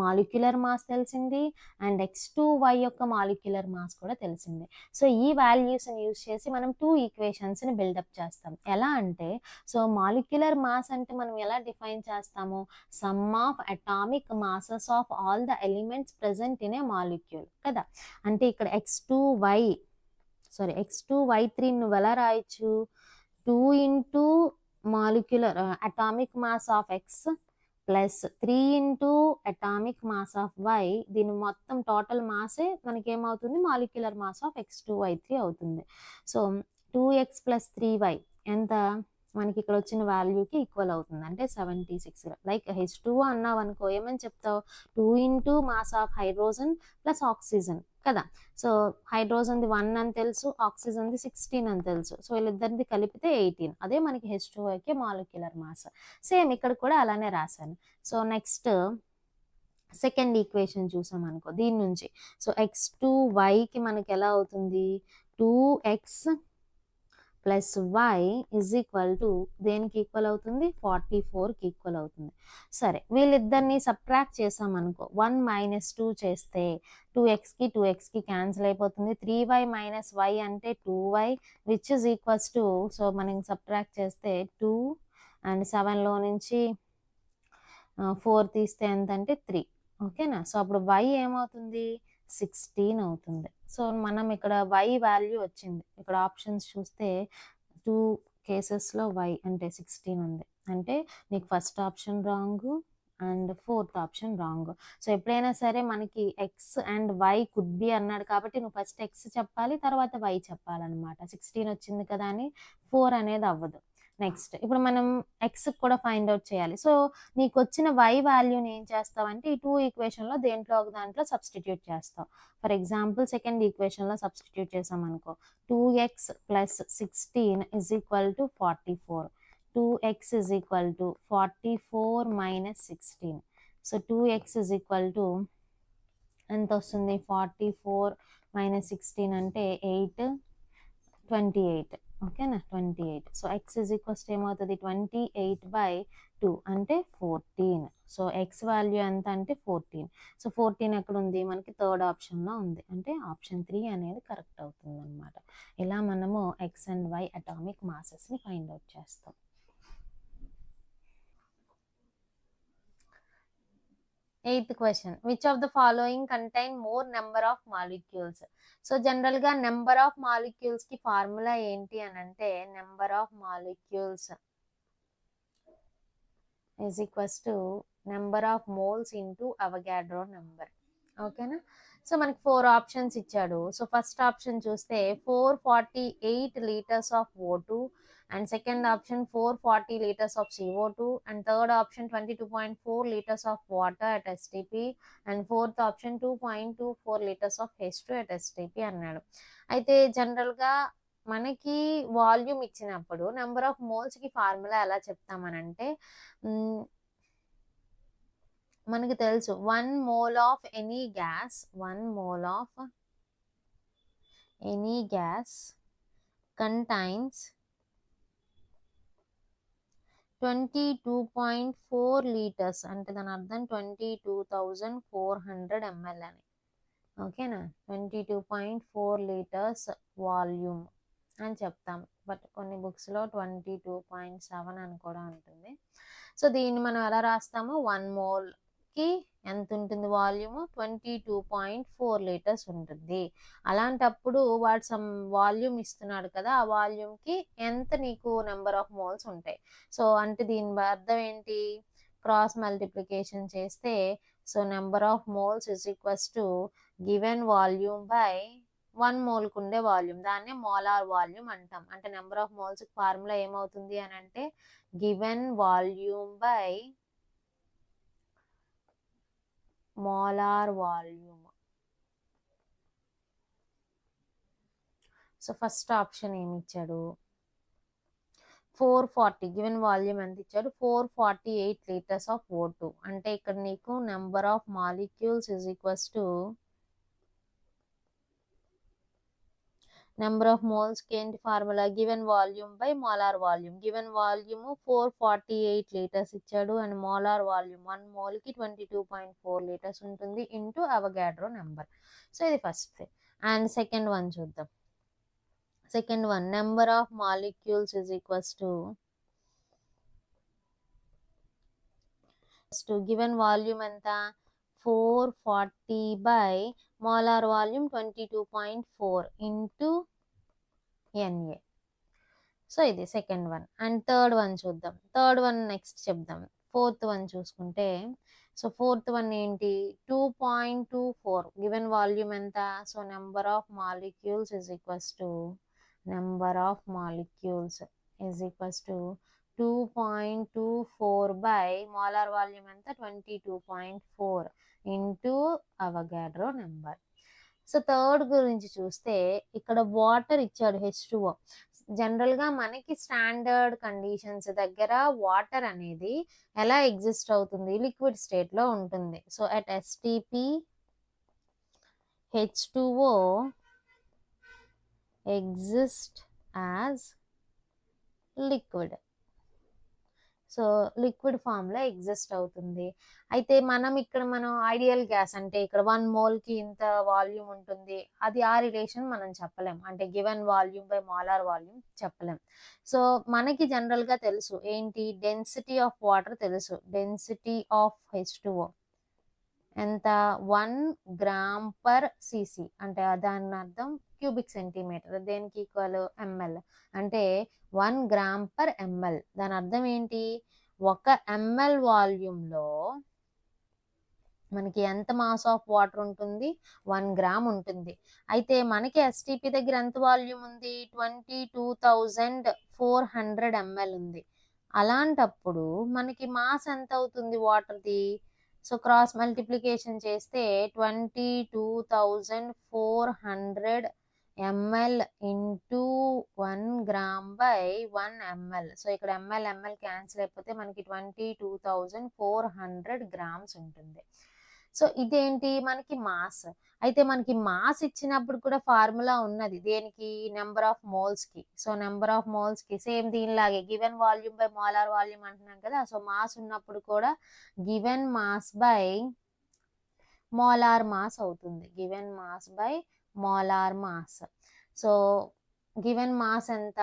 A: మాలిక్యులర్ మాస్ తెలిసింది అండ్ X2Y యొక్క మాలిక్యులర్ మాస్ కూడా తెలిసింది. సో ఈ వాల్యూస్ని యూజ్ చేసి మనం 2 ఈక్వేషన్స్ని బిల్డప్ చేస్తాం. ఎలా అంటే, సో మాలిక్యులర్ మాస్ అంటే మనం ఎలా డిఫైన్ చేస్తాము? Sum of atomic masses of all the elements present in a molecule కదా. అంటే ఇక్కడ X2Y3 నువ్వు ఎలా రాయొచ్చు? 2 into molecular atomic mass of X plus 3 into atomic mass of Y. దీని మొత్తం టోటల్ మాసే మనకి ఏమవుతుంది? మాలిక్యులర్ మాస్ ఆఫ్ X2Y3 అవుతుంది. సో 2x + 3y ఎంత? మనకి ఇక్కడ వచ్చిన వాల్యూకి ఈక్వల్ అవుతుంది, అంటే 76. లైక్ H2O అన్నావు అనుకో, ఏమని చెప్తావు? 2 into mass of hydrogen plus oxygen కదా. సో హైడ్రోజన్ది 1 అని తెలుసు, ఆక్సిజన్ది 16 అని తెలుసు. సో వీళ్ళిద్దరిది కలిపితే 18. అదే మనకి H2Oకి మాలిక్యులర్ మాస్. సేమ్ ఇక్కడ కూడా అలానే రాశాను. సో నెక్స్ట్ సెకండ్ ఈక్వేషన్ చూసాం అనుకో, దీని నుంచి సో X2Yకి మనకి ఎలా అవుతుంది? 2x plus y is equal to దేనికి ఈక్వల్ అవుతుంది? 44కి ఈక్వల్ అవుతుంది. సరే, వీళ్ళిద్దరిని సబ్ట్రాక్ట్ చేసాం అనుకో, 1 - 2 చేస్తే 2xకి క్యాన్సిల్ అయిపోతుంది. 3y - y అంటే 2y which is equals to, so మనం సబ్ట్రాక్ట్ చేస్తే 2 అండ్ 7లో నుంచి 4 తీస్తే ఎంత అంటే 3. ఓకేనా? సో అప్పుడు y ఏమవుతుంది? 16 అవుతుంది. సో మనం ఇక్కడ y వాల్యూ వచ్చింది. ఇక్కడ ఆప్షన్స్ చూస్తే 2 కేసెస్లో y అంటే 16 ఉంది. అంటే నీకు first option wrong and fourth option wrong. So ఎప్పుడైనా సరే మనకి X and Y could be అన్నాడు కాబట్టి నువ్వు ఫస్ట్ ఎక్స్ చెప్పాలి, తర్వాత వై చెప్పాలన్నమాట. 16 వచ్చింది కదా అని 4 అనేది అవ్వదు. నెక్స్ట్ ఇప్పుడు మనం ఎక్స్ కూడా ఫైండ్ అవుట్ చేయాలి. సో నీకు వచ్చిన వై వాల్యూని ఏం చేస్తావంటే ఈ 2 ఈక్వేషన్లో దేంట్లో ఒక దాంట్లో సబ్స్టిట్యూట్ చేస్తావు. ఫర్ ఎగ్జాంపుల్ సెకండ్ ఈక్వేషన్లో సబ్స్టిట్యూట్ చేసాం అనుకో, 2x + 16 = 44. 2x is equal to 44 minus 16. So 2x is equal to ఎంత వస్తుంది, 44 minus 16 అంటే 8, 28. ఓకేనా, 28. So x is equals to ఏమవుతుంది, 28/2 అంటే 14. సో x వాల్యూ ఎంత అంటే 14. సో 14 ఎక్కడ ఉంది, మనకి థర్డ్ ఆప్షన్లో ఉంది, అంటే ఆప్షన్ 3 అనేది కరెక్ట్ అవుతుంది అనమాట. ఇలా మనము x అండ్ y అటామిక్ మాసెస్ని ఫైండ్ అవుట్ చేస్తాం. 8th question, which of the following contain more number of molecules? So general గా నెంబర్ ఆఫ్ మాలిక్యూల్స్ కి ఫార్ములా ఏంటి అని అంటే, number of molecules is equals to number of moles into Avogadro number. ఓకేనా. So మనకి 4 options ఇచ్చాడు. So first option చూస్తే 448 liters of O2, and second option 440 liters of CO2, and third option 22.4 liters of water at STP, and fourth option 2.24 liters of H2 at STP అన్నాడు. అయితే జనరల్గా మనకి volume ఇచ్చినప్పుడు number of మోల్స్కి formula ఎలా చెప్తామనంటే, మనకి తెలుసు 1 mole of any gas, 1 mole of any gas contains 22.4 liters, అంటే దాని అర్థం 22,400 ml అని. ఓకేనా, 22.4 liters వాల్యూమ్ అని చెప్తాం. బట్ కొన్ని బుక్స్లో 22.7 అని కూడా ఉంటుంది. సో దీన్ని మనం ఎలా రాస్తాము, 1 మోల్కి ఎంత ఉంటుంది వాల్యూమ్, 22.4 liters ఉంటుంది. అలాంటప్పుడు వాడు సమ్ వాల్యూమ్ ఇస్తున్నాడు కదా, ఆ వాల్యూమ్కి ఎంత నీకు నెంబర్ ఆఫ్ మోల్స్ ఉంటాయి. సో అంటే దీని అర్థం ఏంటి, క్రాస్ మల్టిప్లికేషన్ చేస్తే, so number of moles is equals to given volume by 1 మోల్కి ఉండే వాల్యూమ్, దాన్నే మోలార్ వాల్యూమ్ అంటాం. అంటే నెంబర్ ఆఫ్ మోల్స్కి ఫార్ములా ఏమవుతుంది అని అంటే, given volume by molar volume. So first option ఏమి ఇచ్చాడు, 440, గివెన్ వాల్యూమ్ ఎంత ఇచ్చాడు, 448 liters of O2. అంటే ఇక్కడ నీకు number of molecules is equals to number of మోల్స్కి ఏంటి formula, given volume by molar volume. Given volume 448 liters ఇచ్చాడు, అండ్ మోలార్ వాల్యూమ్ 1 మోల్కి 22.4 liters ఉంటుంది, ఇంటూ అవగాడ్రో నెంబర్. సో ఇది ఫస్ట్. అండ్ సెకండ్ వన్ చూద్దాం. Second one, number of molecules is equals to given volume ఎంత, 440 by molar volume 22.4 into NA. So ఇది second one. And third one చూద్దాం. Third one next చెప్దాం. Fourth one చూసుకుంటే, so fourth one ఏంటి, 2.24, given volume ఎంత, so number of molecules is equals to number of molecules is equals to 2.24 by molar volume ఎంత, 22.4 into Avogadro number. So third గురించి చూస్తే, ఇక్కడ water ఇచ్చాడు, H2O. జనరల్గా మనకి స్టాండర్డ్ కండిషన్స్ దగ్గర వాటర్ అనేది ఎలా ఎగ్జిస్ట్ అవుతుంది, లిక్విడ్ స్టేట్లో ఉంటుంది. So at STP H2O exist as liquid. So liquid ఫామ్లో ఎగ్జిస్ట్ అవుతుంది. అయితే మనం ఐడియల్ గ్యాస్ అంటే ఇక్కడ 1 మోల్కి ఇంత వాల్యూమ్ ఉంటుంది, అది ఆ రిలేషన్ మనం చెప్పలేం, అంటే given volume by molar volume చెప్పలేం. సో మనకి జనరల్గా తెలుసు ఏంటి, డెన్సిటీ ఆఫ్ వాటర్ తెలుసు, డెన్సిటీ ఆఫ్ H2O ఎంత, 1 g/cc, అంటే దాని అర్థం క్యూబిక్ సెంటీమీటర్, దేనికి ఈక్వల్, ml, అంటే 1 g/ml. దాని అర్థం ఏంటి, 1 ml వాల్యూమ్లో మనకి ఎంత మాస్ ఆఫ్ వాటర్ ఉంటుంది? 1 గ్రామ్ ఉంటుంది. అయితే మనకి ఎస్టీపీ దగ్గర ఎంత వాల్యూమ్ ఉంది? 22,400 ml ఉంది. అలాంటప్పుడు మనకి మాస్ ఎంత అవుతుంది వాటర్ది? సో క్రాస్ మల్టిప్లికేషన్ చేస్తే 22,400 ml into 1 gram by 1 ml. So ఇక్కడ ml క్యాన్సిల్ అయిపోతే మనకి 22,400 గ్రామ్స్ ఉంటుంది. సో ఇదేంటి? మనకి మాస్. అయితే మనకి మాస్ ఇచ్చినప్పుడు కూడా ఫార్ములా ఉన్నది. దేనికి? నెంబర్ ఆఫ్ మోల్స్కి. సో నెంబర్ ఆఫ్ మోల్స్కి సేమ్ దీనిలాగే given volume by molar volume అంటున్నాం కదా. సో మాస్ ఉన్నప్పుడు కూడా given mass by molar mass అవుతుంది. Given mass by molar mass. So given mass ఎంత?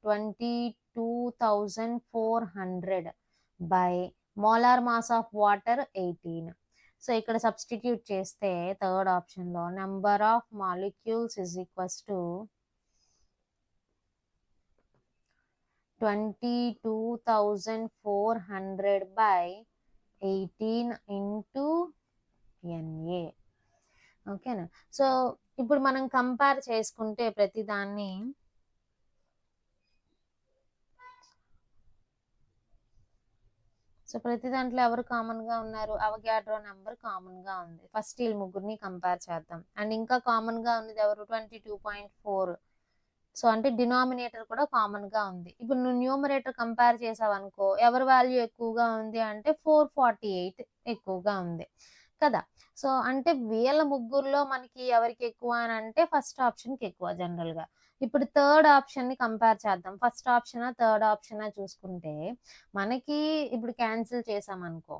A: 22,400 by molar mass of water 18. So ఇక్కడ సబ్స్టిట్యూట్ చేస్తే థర్డ్ ఆప్షన్లో number of molecules is equals to 22,400 by 18 into NA. ఓకేనా? So ఇప్పుడు మనం compare చేసుకుంటే ప్రతి దాన్ని సో ప్రతి దాంట్లో ఎవరు కామన్గా ఉన్నారు? అవగాడ్రో నెంబర్ కామన్గా ఉంది. ఫస్ట్ వీళ్ళు ముగ్గురిని కంపేర్ చేద్దాం. అండ్ ఇంకా కామన్గా ఉన్నది ఎవరు? 22.4. సో అంటే డినామినేటర్ కూడా కామన్గా ఉంది. ఇప్పుడు నువ్వు న్యూమరేటర్ కంపేర్ చేసావు అనుకో, ఎవరి వాల్యూ ఎక్కువగా ఉంది అంటే 448 ఎక్కువగా ఉంది కదా. సో అంటే వీళ్ళ ముగ్గురులో మనకి ఎవరికి ఎక్కువ అని అంటే ఫస్ట్ ఆప్షన్కి ఎక్కువ జనరల్గా. ఇప్పుడు థర్డ్ ఆప్షన్ని కంపేర్ చేద్దాం. ఫస్ట్ ఆప్షనా థర్డ్ ఆప్షనా చూసుకుంటే మనకి ఇప్పుడు క్యాన్సిల్ చేసామనుకో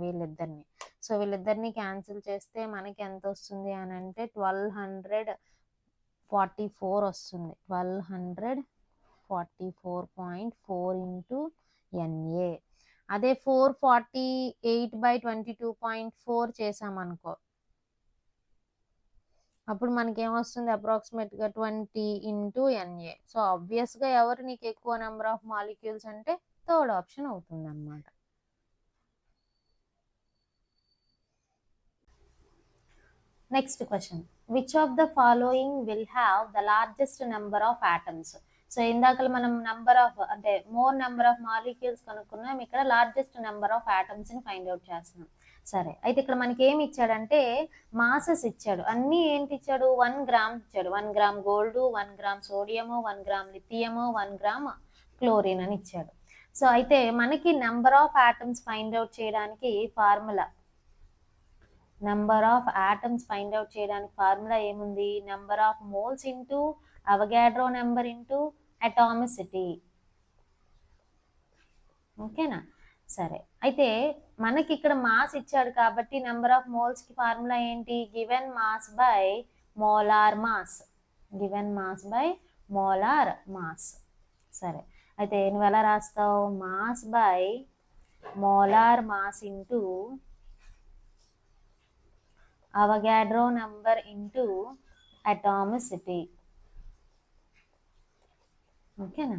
A: వీళ్ళిద్దరిని. సో వీళ్ళిద్దరిని క్యాన్సిల్ చేస్తే మనకి ఎంత వస్తుంది అని అంటే 1244 వస్తుంది. 1244.4 ఇంటూ NA. అదే 448/22.4 చేసామనుకో, అప్పుడు మనకి ఏమొస్తుంది? అప్రాక్సిమేట్గా 20 ఇంటూ NA. సో ఆబ్వియస్గా ఎవరు నీకు ఎక్కువ నెంబర్ ఆఫ్ మాలిక్యూల్స్ అంటే థర్డ్ ఆప్షన్ అవుతుంది అన్నమాట. Next question, which of the following will have the largest number of atoms? So ఇందాక మనం నెంబర్ ఆఫ్ అంటే మోర్ నెంబర్ ఆఫ్ మాలిక్యూల్స్ కనుక్కున్నాం, ఇక్కడ లార్జెస్ట్ నెంబర్ ఆఫ్ ఆటమ్స్ని ఫైండ్ అవుట్ చేస్తున్నాం. సరే, అయితే ఇక్కడ మనకి ఏమి ఇచ్చాడంటే మాసెస్ ఇచ్చాడు. అన్నీ ఏంటి ఇచ్చాడు? 1 గ్రామ్ ఇచ్చాడు. 1 gram gold, 1 gram sodium, 1 gram lithium, 1 gram chlorine అని ఇచ్చాడు. సో అయితే మనకి number of atoms find out చేయడానికి formula, number of atoms find out చేయడానికి ఫార్ములా ఏముంది? Number of moles into Avogadro number into atomicity. ఓకేనా? సరే, అయితే మనకి ఇక్కడ మాస్ ఇచ్చాడు కాబట్టి నెంబర్ ఆఫ్ మోల్స్కి ఫార్ములా ఏంటి? Given mass by molar mass. Given mass by molar mass. సరే, అయితే నువ్వు ఎలా రాస్తావు? Mass by molar mass into Avogadro number into atomicity. ఓకేనా?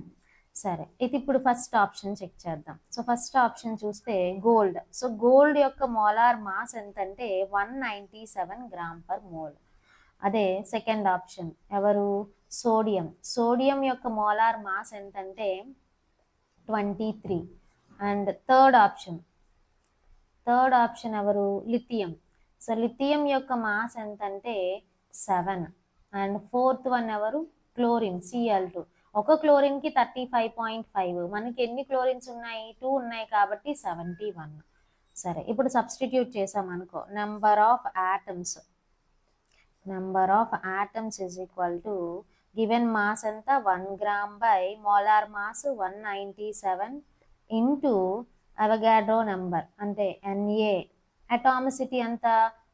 A: సరే, ఇది ఇప్పుడు ఫస్ట్ ఆప్షన్ చెక్ చేద్దాం. సో ఫస్ట్ ఆప్షన్ చూస్తే గోల్డ్. సో గోల్డ్ యొక్క మోలార్ మాస్ ఎంతంటే 197 గ్రామ్ పర్ మోల్. అదే సెకండ్ ఆప్షన్ ఎవరు? సోడియం. సోడియం యొక్క మోలార్ మాస్ ఎంతంటే 23. అండ్ థర్డ్ ఆప్షన్ ఎవరు? లిథియం. సో లిథియం యొక్క మాస్ ఎంతంటే 7. అండ్ ఫోర్త్ వన్ ఎవరు? Chlorine, Cl2. ఒక క్లోరిన్కి 35.5. మనకి ఎన్ని క్లోరిన్స్ ఉన్నాయి? 2 ఉన్నాయి కాబట్టి 71. సరే, ఇప్పుడు సబ్స్టిట్యూట్ చేసామనుకో, number of atoms is equal to given mass ఎంత? 1 gram by molar mass 197 into Avogadro number అంటే NA. అటామిసిటీ ఎంత?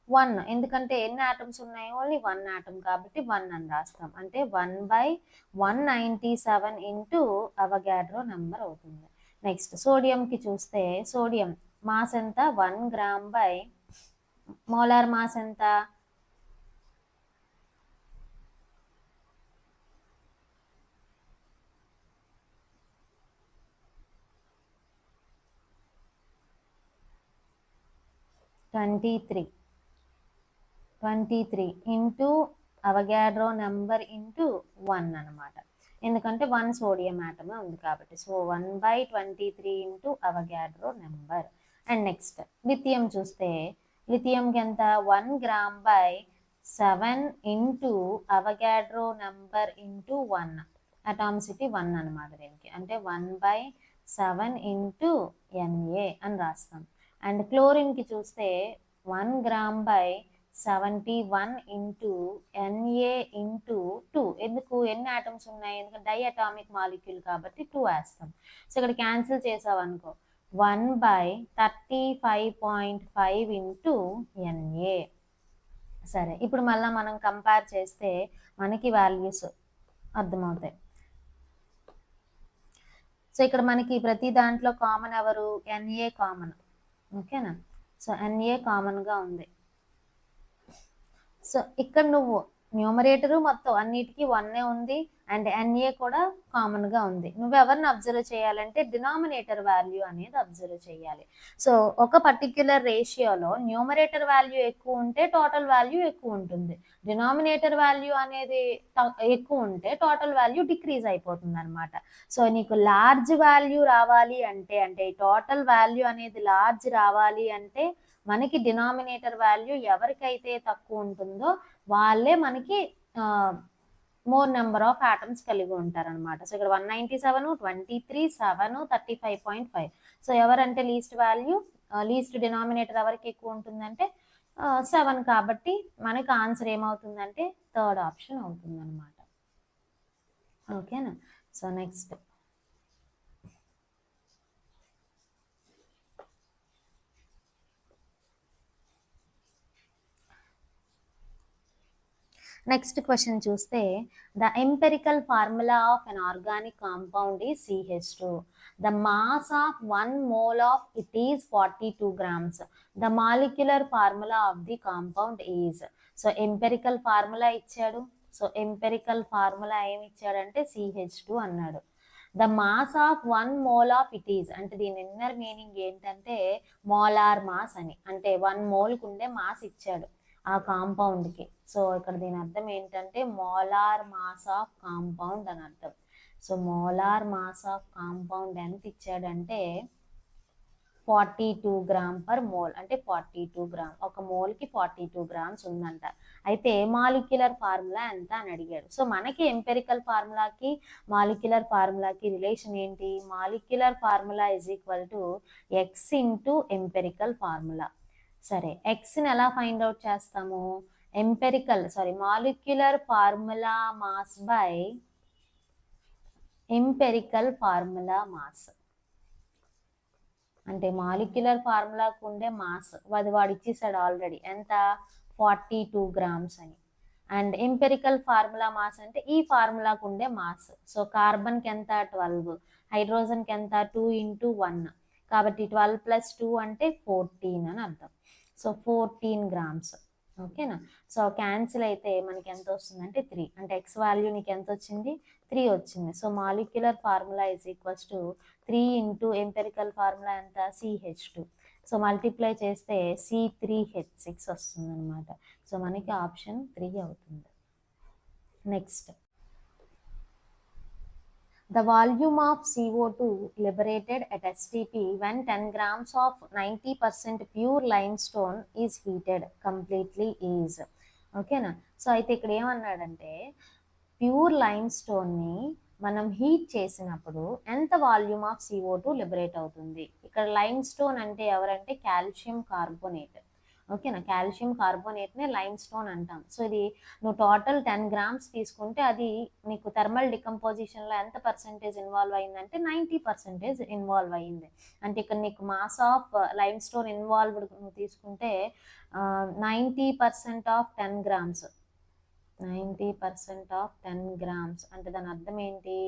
A: 1. ఎందుకంటే ఎన్ని ఆటమ్స్ ఉన్నాయి? ఓన్లీ 1 ఆటమ్ కాబట్టి 1 అని రాస్తాం. అంటే 1/197 ఇంటూ అవగాడ్రో నెంబర్ అవుతుంది. నెక్స్ట్ సోడియంకి చూస్తే సోడియం మాస్ ఎంత? 1 గ్రామ్ బై మోలార్ మాస్ ఎంత? 23 ఇంటూ అవగాడ్రో నెంబర్ ఇంటూ 1 అనమాట. ఎందుకంటే 1 సోడియం ఆటమే ఉంది కాబట్టి. So 1/23 into Avogadro number. And next lithium చూస్తే లిథియంకి ఎంత 1 gram by 7 into Avogadro number into 1. Atomicity 1 అనమాట దీనికి. అంటే 1/7 ఇంటూ Na అని రాస్తాం. అండ్ క్లోరిన్కి చూస్తే 1 gram by 71 into Na into 2. ఎందుకు ఎన్ని ఆటమ్స్ ఉన్నాయి? ఎందుకంటే డైఅటామిక్ మాలిక్యూల్ కాబట్టి 2 వేస్తాం. సో ఇక్కడ క్యాన్సిల్ చేసావనుకో 1/35.5 ఇంటూ Na. సరే, ఇప్పుడు మళ్ళీ మనం కంపేర్ చేస్తే మనకి వాల్యూస్ అర్థమవుతాయి. సో ఇక్కడ మనకి ప్రతి దాంట్లో కామన్ ఎవరు? Na common. ఓకేనా? సో Na కామన్గా ఉంది. సో ఇక్కడ నువ్వు న్యూమరేటరు మొత్తం అన్నిటికీ 1 ఉంది అండ్ Na కూడా కామన్గా ఉంది. నువ్వు ఎవరిని అబ్జర్వ్ చేయాలంటే డినామినేటర్ వాల్యూ అనేది అబ్జర్వ్ చేయాలి. సో ఒక పర్టిక్యులర్ రేషియోలో న్యూమరేటర్ వాల్యూ ఎక్కువ ఉంటే టోటల్ వాల్యూ ఎక్కువ ఉంటుంది. డినామినేటర్ వాల్యూ అనేది ఎక్కువ ఉంటే టోటల్ వాల్యూ డిక్రీజ్ అయిపోతుంది అనమాట. సో నీకు లార్జ్ వాల్యూ రావాలి అంటే టోటల్ వాల్యూ అనేది లార్జ్ రావాలి అంటే మనకి డినామినేటర్ వాల్యూ ఎవరికైతే తక్కువ ఉంటుందో వాళ్ళే మనకి మోర్ నెంబర్ ఆఫ్ ఆటమ్స్ కలిగి ఉంటారనమాట. సో ఇక్కడ 197, 23, 7, 35.5. సో ఎవరంటే లీస్ట్ వాల్యూ, లీస్ట్ డినామినేటర్ ఎవరికి ఎక్కువ ఉంటుందంటే 7 కాబట్టి మనకి ఆన్సర్ ఏమవుతుందంటే థర్డ్ ఆప్షన్ అవుతుంది అనమాట. ఓకేనా? సో నెక్స్ట్ నెక్స్ట్ క్వశ్చన్ చూస్తే the empirical formula of an organic compound is CH2. The mass of 1 mole of it is 42 grams. The molecular formula of the compound is. So empirical formula ఇచ్చాడు. So empirical formula ఏమి ఇచ్చాడంటే CH2 అన్నాడు. The mass of 1 mole of it is అంటే దీని inner meaning ఏంటంటే molar mass అని. అంటే 1 moleకు ఉండే మాస్ ఇచ్చాడు ఆ కాంపౌండ్కి. సో ఇక్కడ దీని అర్థం ఏంటంటే మోలార్ మాస్ ఆఫ్ కాంపౌండ్ అని అర్థం. So molar mass of compound ఎంత ఇచ్చాడంటే 42 గ్రామ్ పర్ మోల్. అంటే 42 గ్రామ్, ఒక మోల్కి 42 గ్రామ్స్ ఉందంట. అయితే మాలిక్యులర్ ఫార్ములా ఎంత అని అడిగాడు. సో మనకి ఎంపెరికల్ ఫార్ములాకి మాలిక్యులర్ ఫార్ములాకి రిలేషన్ ఏంటి? Molecular formula is equal to X into empirical formula. సరే, ఎక్స్ని ఎలా ఫైండ్ అవుట్ చేస్తాము? Molecular formula mass by empirical formula mass. అంటే మాలిక్యులర్ ఫార్ములాకు ఉండే మాస్ వాడు ఇచ్చేసాడు ఆల్రెడీ, ఎంత? 42 గ్రామ్స్ అని. అండ్ ఎంపెరికల్ ఫార్ములా మాస్ అంటే ఈ ఫార్ములాకు ఉండే మాస్. సో కార్బన్కి ఎంత? 12, హైడ్రోజన్కి ఎంత? 2 ఇంటూ 1 కాబట్టి 12 + 2 అంటే 14 అని అర్థం. So 14 grams. ఓకేనా? సో క్యాన్సిల్ అయితే మనకి ఎంత వస్తుందంటే 3. అంటే ఎక్స్ వాల్యూ నీకు ఎంత వచ్చింది? 3 వచ్చింది. So molecular formula is equals to 3 into empirical formula ఎంత? CH2. సో మల్టిప్లై చేస్తే C3H6 వస్తుంది అనమాట. సో మనకి ఆప్షన్ 3 అవుతుంది. Next, the volume of CO2 liberated at STP when 10 grams of 90% pure limestone is heated completely is. ఓకేనా? So అయితే ఇక్కడ ఏమన్నాడంటే ప్యూర్ లైమ్స్టోన్ని మనం హీట్ చేసినప్పుడు ఎంత వాల్యూమ్ ఆఫ్ CO2 లిబరేట్ అవుతుంది. ఇక్కడ లైమ్స్టోన్ అంటే ఎవరంటే కాల్షియం కార్బోనేట్. ఓకేనా? కాల్షియం కార్బోనేట్నే లైమ్ స్టోన్ అంటాం. సో ఇది నువ్వు టోటల్ 10 గ్రామ్స్ తీసుకుంటే అది నీకు థర్మల్ డికంపోజిషన్లో ఎంత పర్సెంటేజ్ ఇన్వాల్వ్ అయిందంటే 90% ఇన్వాల్వ్ అయ్యింది. అంటే ఇక్కడ నీకు mass of lime stone involved నువ్వు తీసుకుంటే 90% ఆఫ్ 10 గ్రామ్స్. 90% ఆఫ్ 10 గ్రామ్స్ అంటే దాని అర్థం ఏంటి?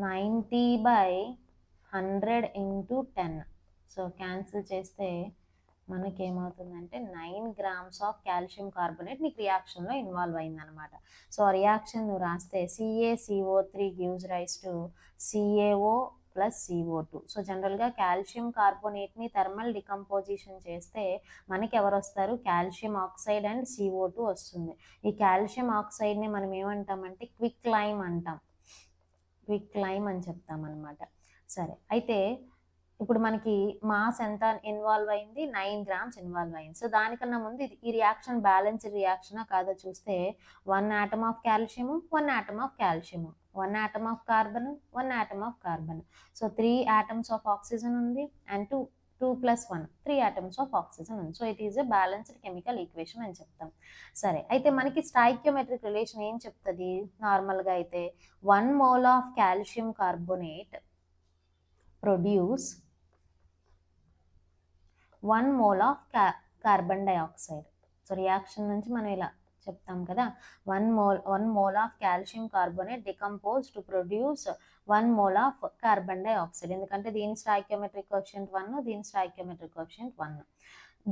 A: 90/100 ఇంటూ 10. సో క్యాన్సిల్ చేస్తే మనకేమవుతుందంటే 9 గ్రామ్స్ ఆఫ్ కాల్షియం కార్బోనేట్ నీకు రియాక్షన్లో ఇన్వాల్వ్ అయిందనమాట. సో రియాక్షన్ నువ్వు రాస్తే CaCO3 gives rise to CaO plus CO2. So జనరల్గా కాల్షియం కార్బోనేట్ని థర్మల్ డికంపోజిషన్ చేస్తే మనకి ఎవరు వస్తారు, కాల్షియం ఆక్సైడ్ అండ్ CO2 వస్తుంది. ఈ కాల్షియం ఆక్సైడ్ని మనం ఏమంటామంటే క్విక్ లైమ్ అంటాం, క్విక్ లైమ్ అని చెప్తాం అనమాట. సరే, అయితే ఇప్పుడు మనకి మాస్ ఎంత ఇన్వాల్వ్ అయింది, 9 grams ఇన్వాల్వ్ అయింది. సో దానికన్నా ముందు ఈ రియాక్షన్ బ్యాలెన్స్డ్ రియాక్షనా కాదో చూస్తే 1 atom of calcium, 1 atom of calcium, 1 atom of carbon, 1 atom of carbon. So 3 atoms of oxygen ఉంది అండ్ 2 + 1 3 atoms ఆఫ్ ఆక్సిజన్ ఉంది. So it is a balanced chemical equation అని చెప్తాం. సరే, అయితే మనకి స్టాయికియోమెట్రిక్ రిలేషన్ ఏం చెప్తుంది, నార్మల్గా అయితే 1 mole of calcium carbonate produce 1 mole of carbon dioxide. So reaction నుంచి మనం ఇలా చెప్తాం కదా, 1 mole of calcium carbonate decompose to produce 1 mole of carbon dioxide. ఎందుకంటే దీని స్టాయికియోమెట్రిక్ కోఎఫిషియంట్ 1, దీని స్టాయికియోమెట్రిక్ కోఎఫిషియంట్ 1.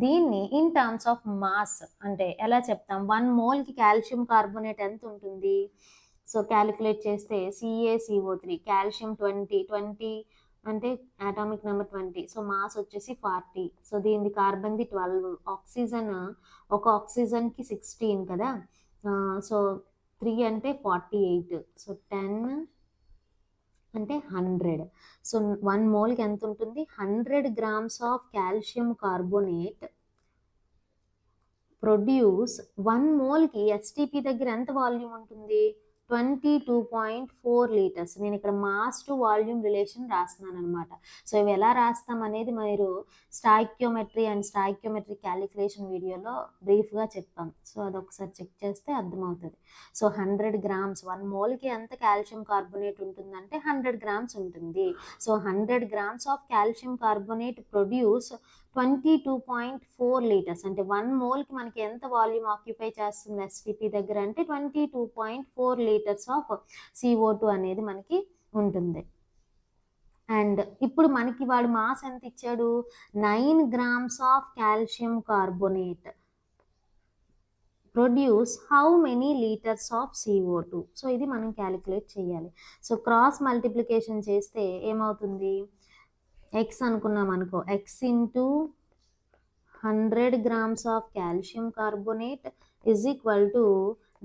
A: దీన్ని ఇన్ టర్మ్స్ ఆఫ్ మాస్ అంటే ఎలా చెప్తాం, 1 moleకి కాల్షియం కార్బోనేట్ ఎంత ఉంటుంది, సో క్యాలిక్యులేట్ చేస్తే CaCO3 కాల్షియం 20 అంటే అటామిక్ నెంబర్ 20, సో మాస్ వచ్చేసి 40. సో దీనిది కార్బన్ది 12, ఆక్సిజన్ ఒక ఆక్సిజన్కి 16 కదా, సో 3 అంటే 48, సో 10 అంటే 100. సో 1 moleకి ఎంత ఉంటుంది, 100 grams of calcium carbonate produce 1 moleకి STP దగ్గర ఎంత వాల్యూమ్ ఉంటుంది, 22.4 liters. నేను ఇక్కడ మాస్ టు వాల్యూమ్ రిలేషన్ రాస్తున్నాను అనమాట. సో ఇవి ఎలా రాస్తాం అనేది మీరు స్టాయికియోమెట్రీ అండ్ స్టాయికియోమెట్రిక్ క్యాలిక్యులేషన్ వీడియోలో బ్రీఫ్గా చెప్పాం. సో అదొకసారి చెక్ చేస్తే అర్థమవుతుంది. సో 100 grams 1 moleకి ఎంత కాల్షియం కార్బోనేట్ ఉంటుందంటే 100 grams ఉంటుంది. So 100 grams of calcium carbonate produce 22.4 liters. అంటే 1 moleకి మనకి ఎంత వాల్యూమ్ ఆక్యుపై చేస్తుంది STP దగ్గర అంటే 22.4 liters ఆఫ్ CO2 అనేది మనకి ఉంటుంది. అండ్ ఇప్పుడు మనకి వాడు మాస్ ఎంత ఇచ్చాడు, 9 grams of calcium carbonate produce how many litres of CO2. So ఇది మనం క్యాలిక్యులేట్ చేయాలి. సో క్రాస్ మల్టిప్లికేషన్ చేస్తే ఏమవుతుంది, ఎక్స్ అనుకున్నాం అనుకో, X into 100 grams of calcium carbonate is equal to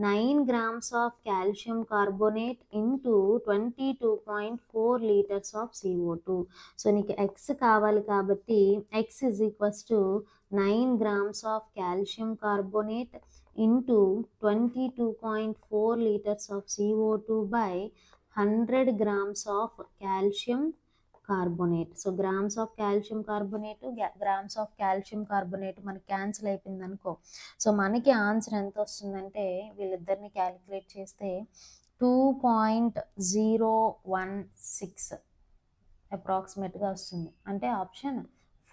A: 9 grams of calcium carbonate into 22.4 liters of CO2. So నీకు X కావాలి కాబట్టి X is equals to 9 grams of calcium carbonate into 22.4 liters of CO2 by 100 grams of calcium carbonate. So grams of calcium carbonate, grams of calcium carbonate మనకి cancel అయిపోయింది అనుకో. So మనకి answer ఎంత వస్తుందంటే వీళ్ళిద్దరిని క్యాలిక్యులేట్ చేస్తే 2.016 అప్రాక్సిమేట్గా వస్తుంది. అంటే ఆప్షన్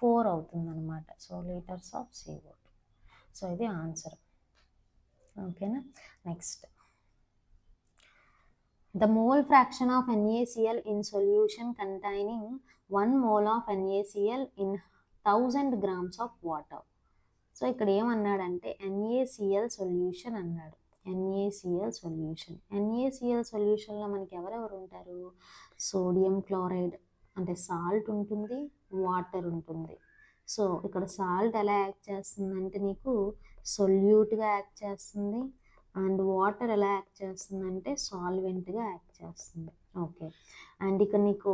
A: 4 అవుతుంది అనమాట. So litres of CO2. So ఇది ఆన్సర్. ఓకేనా. Next, the mole fraction of NaCl in solution containing 1 mole of NaCl in 1000 grams of water. So ఇక్కడ ఏమన్నాడంటే NaCl సొల్యూషన్ అన్నాడు. NaCl సొల్యూషన్, NaCl సొల్యూషన్లో మనకి ఎవరెవరు ఉంటారు, సోడియం క్లోరైడ్ అంటే సాల్ట్ ఉంటుంది, వాటర్ ఉంటుంది. సో ఇక్కడ సాల్ట్ ఎలా యాక్ట్ చేస్తుందంటే నీకు సొల్యూట్గా యాక్ట్ చేస్తుంది, అండ్ వాటర్ ఎలా యాక్ట్ చేస్తుందంటే సాల్వెంట్గా యాక్ట్ చేస్తుంది. ఓకే, అండ్ ఇక్కడ నీకు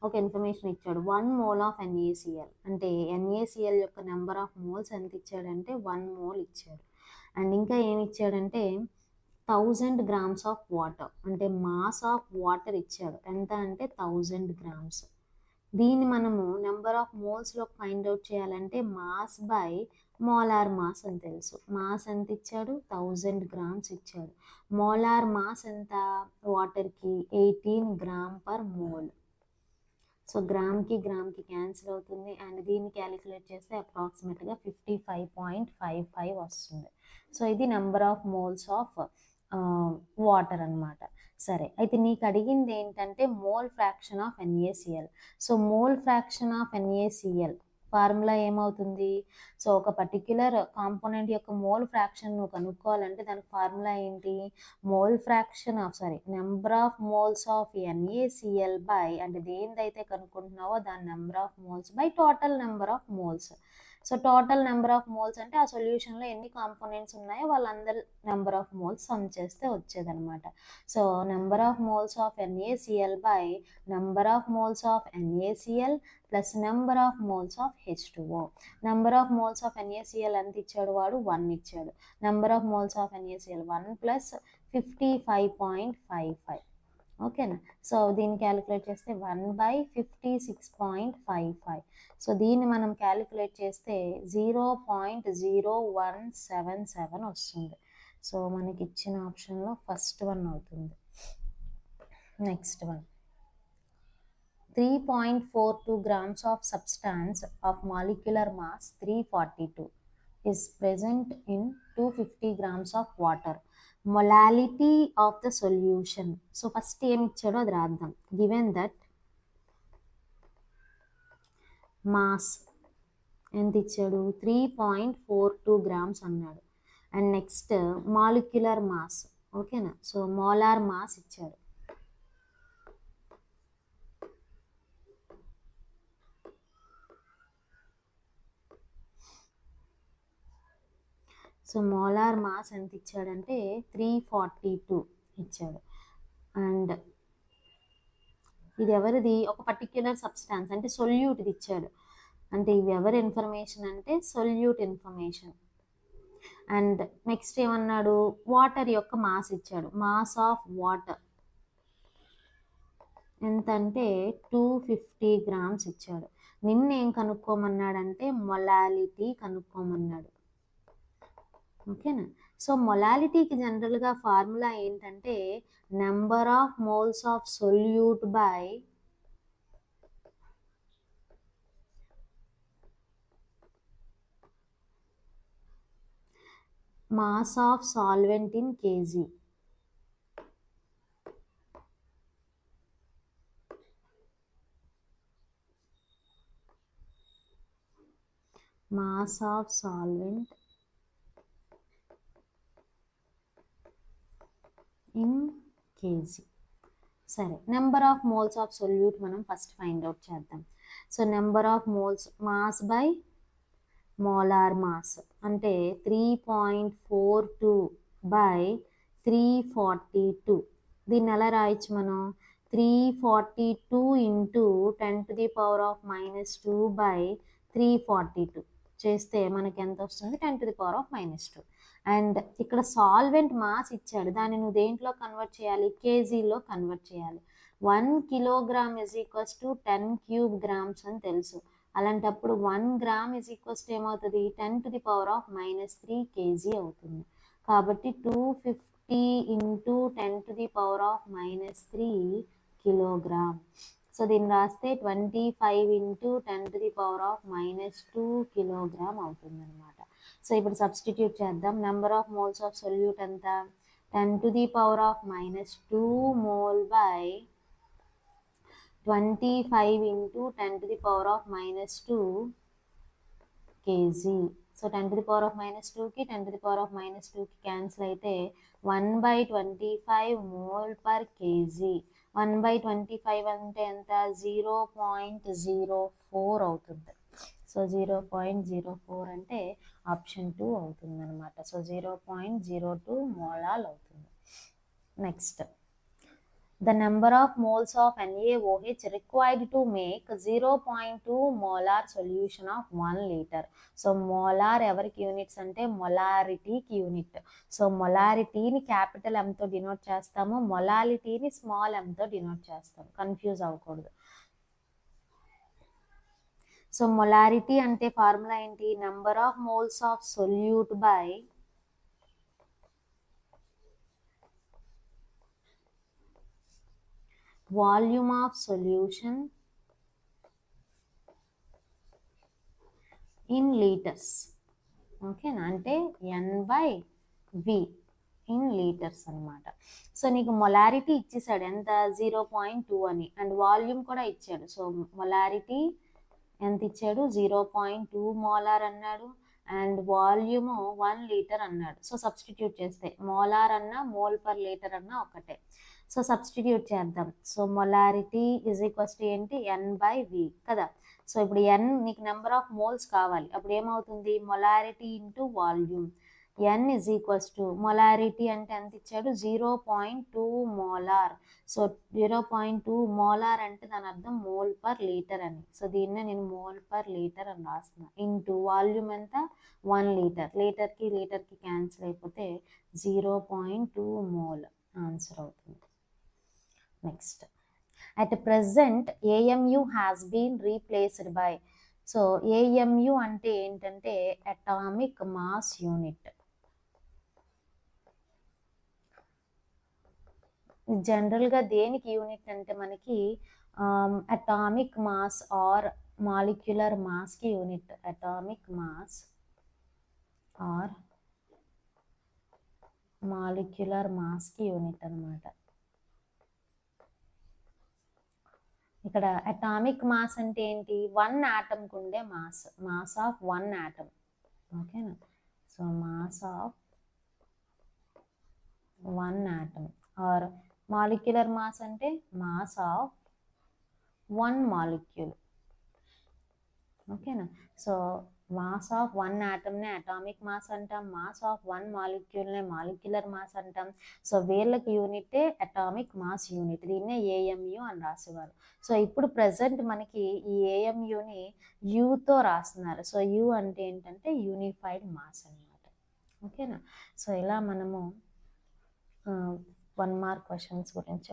A: ఒక ఇన్ఫర్మేషన్ ఇచ్చాడు, 1 mole ఆఫ్ NaCl అంటే NaCl యొక్క నెంబర్ ఆఫ్ మోల్స్ ఎంత ఇచ్చాడంటే 1 mole ఇచ్చాడు. అండ్ ఇంకా ఏమి ఇచ్చాడంటే 1000 grams ఆఫ్ వాటర్ అంటే మాస్ ఆఫ్ వాటర్ ఇచ్చాడు. ఎంత అంటే 1000 grams. దీన్ని మనము నెంబర్ ఆఫ్ మోల్స్లో ఫైండ్ అవుట్ చేయాలంటే మాస్ బై మోలార్ మాస్ అని తెలుసు. మాస్ ఎంత ఇచ్చాడు, 1000 grams ఇచ్చాడు. మోలార్ మాస్ ఎంత వాటర్కి, 18 g/mole. సో గ్రామ్కి క్యాన్సిల్ అవుతుంది. అండ్ దీన్ని క్యాలిక్యులేట్ చేస్తే అప్రాక్సిమేట్గా 55.55 వస్తుంది. సో ఇది number of moles of water అనమాట. సరే, అయితే నీకు అడిగింది ఏంటంటే mole fraction of NaCl. So mole fraction of NaCl formula ఏమవుతుంది? సో ఒక పర్టిక్యులర్ కాంపోనెంట్ యొక్క మోల్ ఫ్రాక్షన్ నువ్వు కనుక్కోవాలంటే దానికి ఫార్ములా ఏంటి? Mole fraction number of moles of NaCl by, అంటే దేనిదైతే కనుక్కుంటున్నావో దాని number of moles by total number of moles. So total number of moles అంటే ఆ సొల్యూషన్లో ఎన్ని కాంపోనెంట్స్ ఉన్నాయో వాళ్ళందరి నెంబర్ ఆఫ్ మోల్స్ సమ్ చేస్తే వచ్చేదనమాట. So number of moles of NaCl by number of moles of NaCl plus number of moles of H2O. Number of moles of NaCl ఎంత ఇచ్చాడు వాడు? 1 ఇచ్చాడు. Number of moles of NaCl 1 plus 55.55. ఓకేనా? So దీన్ని calculate చేస్తే 1/56.55. So దీన్ని మనం calculate చేస్తే 0.0177 వస్తుంది. సో మనకి ఇచ్చిన ఆప్షన్లో ఫస్ట్ వన్ అవుతుంది. Next one, 3.42 grams of substance of molecular mass 342 is present in 250 grams of water. Molality of the solution. So first ఏమి ఇచ్చాడో అది రాద్దాం. Given that mass ఎంత ఇచ్చాడు? 3.42 grams అన్నాడు. And next molecular mass. ఓకేనా? సో మోలార్ మాస్ ఇచ్చాడు. So molar mass ఎంత ఇచ్చాడంటే 342 ఇచ్చాడు. అండ్ ఇది ఎవరిది? ఒక పర్టిక్యులర్ సబ్స్టాన్స్ అంటే సొల్యూట్ ఇది ఇచ్చాడు. అంటే ఇవి ఎవరి ఇన్ఫర్మేషన్ అంటే సొల్యూట్ ఇన్ఫర్మేషన్. అండ్ నెక్స్ట్ ఏమన్నాడు? వాటర్ యొక్క మాస్ ఇచ్చాడు. మాస్ ఆఫ్ వాటర్ ఎంత అంటే 250 grams ఇచ్చాడు. నిన్నేం కనుక్కోమన్నాడంటే మొలాలిటీ కనుక్కోమన్నాడు. ఓకేనా? సో మొలాలిటీకి జనరల్గా ఫార్ములా ఏంటంటే number of moles of solute by mass of solvent in kg. Mass of solvent in kg. సరే, number of moles of solute మనం ఫస్ట్ ఫైండ్ అవుట్ చేద్దాం. So number of moles, mass by molar mass అంటే 3.42 by 342. దీన్ని ఎలా రాయొచ్చు మనం? 342 into 10⁻⁻2 by 342 చేస్తే మనకి ఎంత వస్తుంది? 10⁻⁻2. అండ్ ఇక్కడ సాల్వెంట్ మాస్ ఇచ్చాడు, దాన్ని నువ్వు దేంట్లో కన్వర్ట్ చేయాలి? కేజీలో కన్వర్ట్ చేయాలి. 1 kilogram is equals to 10 cube grams అని తెలుసు. అలాంటప్పుడు 1 gram ఈజ్ ఈక్వల్స్ టు ఏమవుతుంది? 10⁻⁻3 kg అవుతుంది. కాబట్టి 250 ఇంటూ 10⁻⁻3 kilogram. సో దీన్ని రాస్తే 25 ఇంటూ 10⁻⁻2 kilogram అవుతుంది అనమాట. సో ఇప్పుడు సబ్స్టిట్యూట్ చేద్దాం. Number of moles of solute ఎంత? 10⁻⁻2 మోల్ బై 25 ఇంటూ 10⁻⁻2 kg. సో 10⁻⁻2కి 10⁻⁻2కి క్యాన్సిల్ అయితే 1/25 మోల్ పర్ kg. 1/25 అంటే ఎంత? 0.04 అవుతుంది. సో 0.04 అంటే ఆప్షన్ 2 అవుతుంది అనమాట. సో 0.02 మోలాల్ అవుతుంది. Next, the number of moles of NaOH required to make 0.2 molar solution of 1 liter. So molar ఎవరికి యూనిట్స్ అంటే మొలారిటీకి యూనిట్. సో మొలారిటీని క్యాపిటల్ ఎంతో డినోట్ చేస్తాము, మొలాలిటీని స్మాల్ ఎంతో డినోట్ చేస్తాము. కన్ఫ్యూజ్ అవ్వకూడదు. సో మొలారిటీ అంటే ఫార్ములా ఏంటి? Number of moles of solute by volume of solution in litres. ఓకేనా? అంటే N/V ఇన్ లీటర్స్ అనమాట. సో నీకు మొలారిటీ ఇచ్చేసాడు ఎంత? 0.2 అని. అండ్ వాల్యూమ్ కూడా ఇచ్చాడు. సో మొలారిటీ ఎంత ఇచ్చాడు 0.2 మోలార్ అన్నాడు అండ్ వాల్యూమ్ 1 లీటర్ అన్నాడు. సో సబ్స్టిట్యూట్ చేస్తే మోలార్ అన్నా మోల్ పర్ లీటర్ అన్నా ఒకటే. సో సబ్స్టిట్యూట్ చేద్దాం. So molarity is equals to ఏంటి N/V కదా. సో ఇప్పుడు N నీకు నెంబర్ ఆఫ్ మోల్స్ కావాలి, అప్పుడు ఏమవుతుంది molarity into volume. N is equals to molarity అంటే ఎంత ఇచ్చాడు 0.2 మోలార్. సో 0.2 మోలార్ అంటే దాని అర్థం మోల్ పర్ లీటర్ అని. సో దీన్నే నేను మోల్ పర్ లీటర్ అని రాస్తున్నా. ఇంటూ వాల్యూమ్ ఎంత 1 లీటర్. లీటర్కి క్యాన్సిల్ అయిపోతే 0.2 మోల్ ఆన్సర్ అవుతుంది. Next, at present AMU has been replaced by. So AMU అంటే ఏంటంటే అటామిక్ మాస్ యూనిట్. జనరల్గా దేనికి యూనిట్ అంటే మనకి అటామిక్ మాస్ ఆర్ మాలిక్యులర్ మాస్కి unit. Atomic mass or molecular మాస్కి యూనిట్ అనమాట. ఇక్కడ అటామిక్ మాస్ అంటే ఏంటి 1 ఆటంకి ఉండే మాస్ ఆఫ్ 1 ఆటమ్. ఓకేనా. So mass of 1 atom or molecular mass అంటే మాస్ ఆఫ్ 1 మాలిక్యూల్. ఓకేనా. సో మాస్ ఆఫ్ 1 ఆటమ్నే అటామిక్ మాస్ అంటాం, మాస్ ఆఫ్ 1 మాలిక్యూల్నే మాలిక్యులర్ మాస్ అంటాం. సో వీళ్ళకి యూనిటే అటామిక్ మాస్ యూనిట్. దీన్నే AMU అని రాసేవారు. సో ఇప్పుడు ప్రజెంట్ మనకి ఈ AMUని యూతో రాస్తున్నారు. సో U అంటే ఏంటంటే యూనిఫైడ్ మాస్ అన్నమాట. ఓకేనా. సో ఇలా మనము 1 మార్క్ క్వశ్చన్స్ గురించి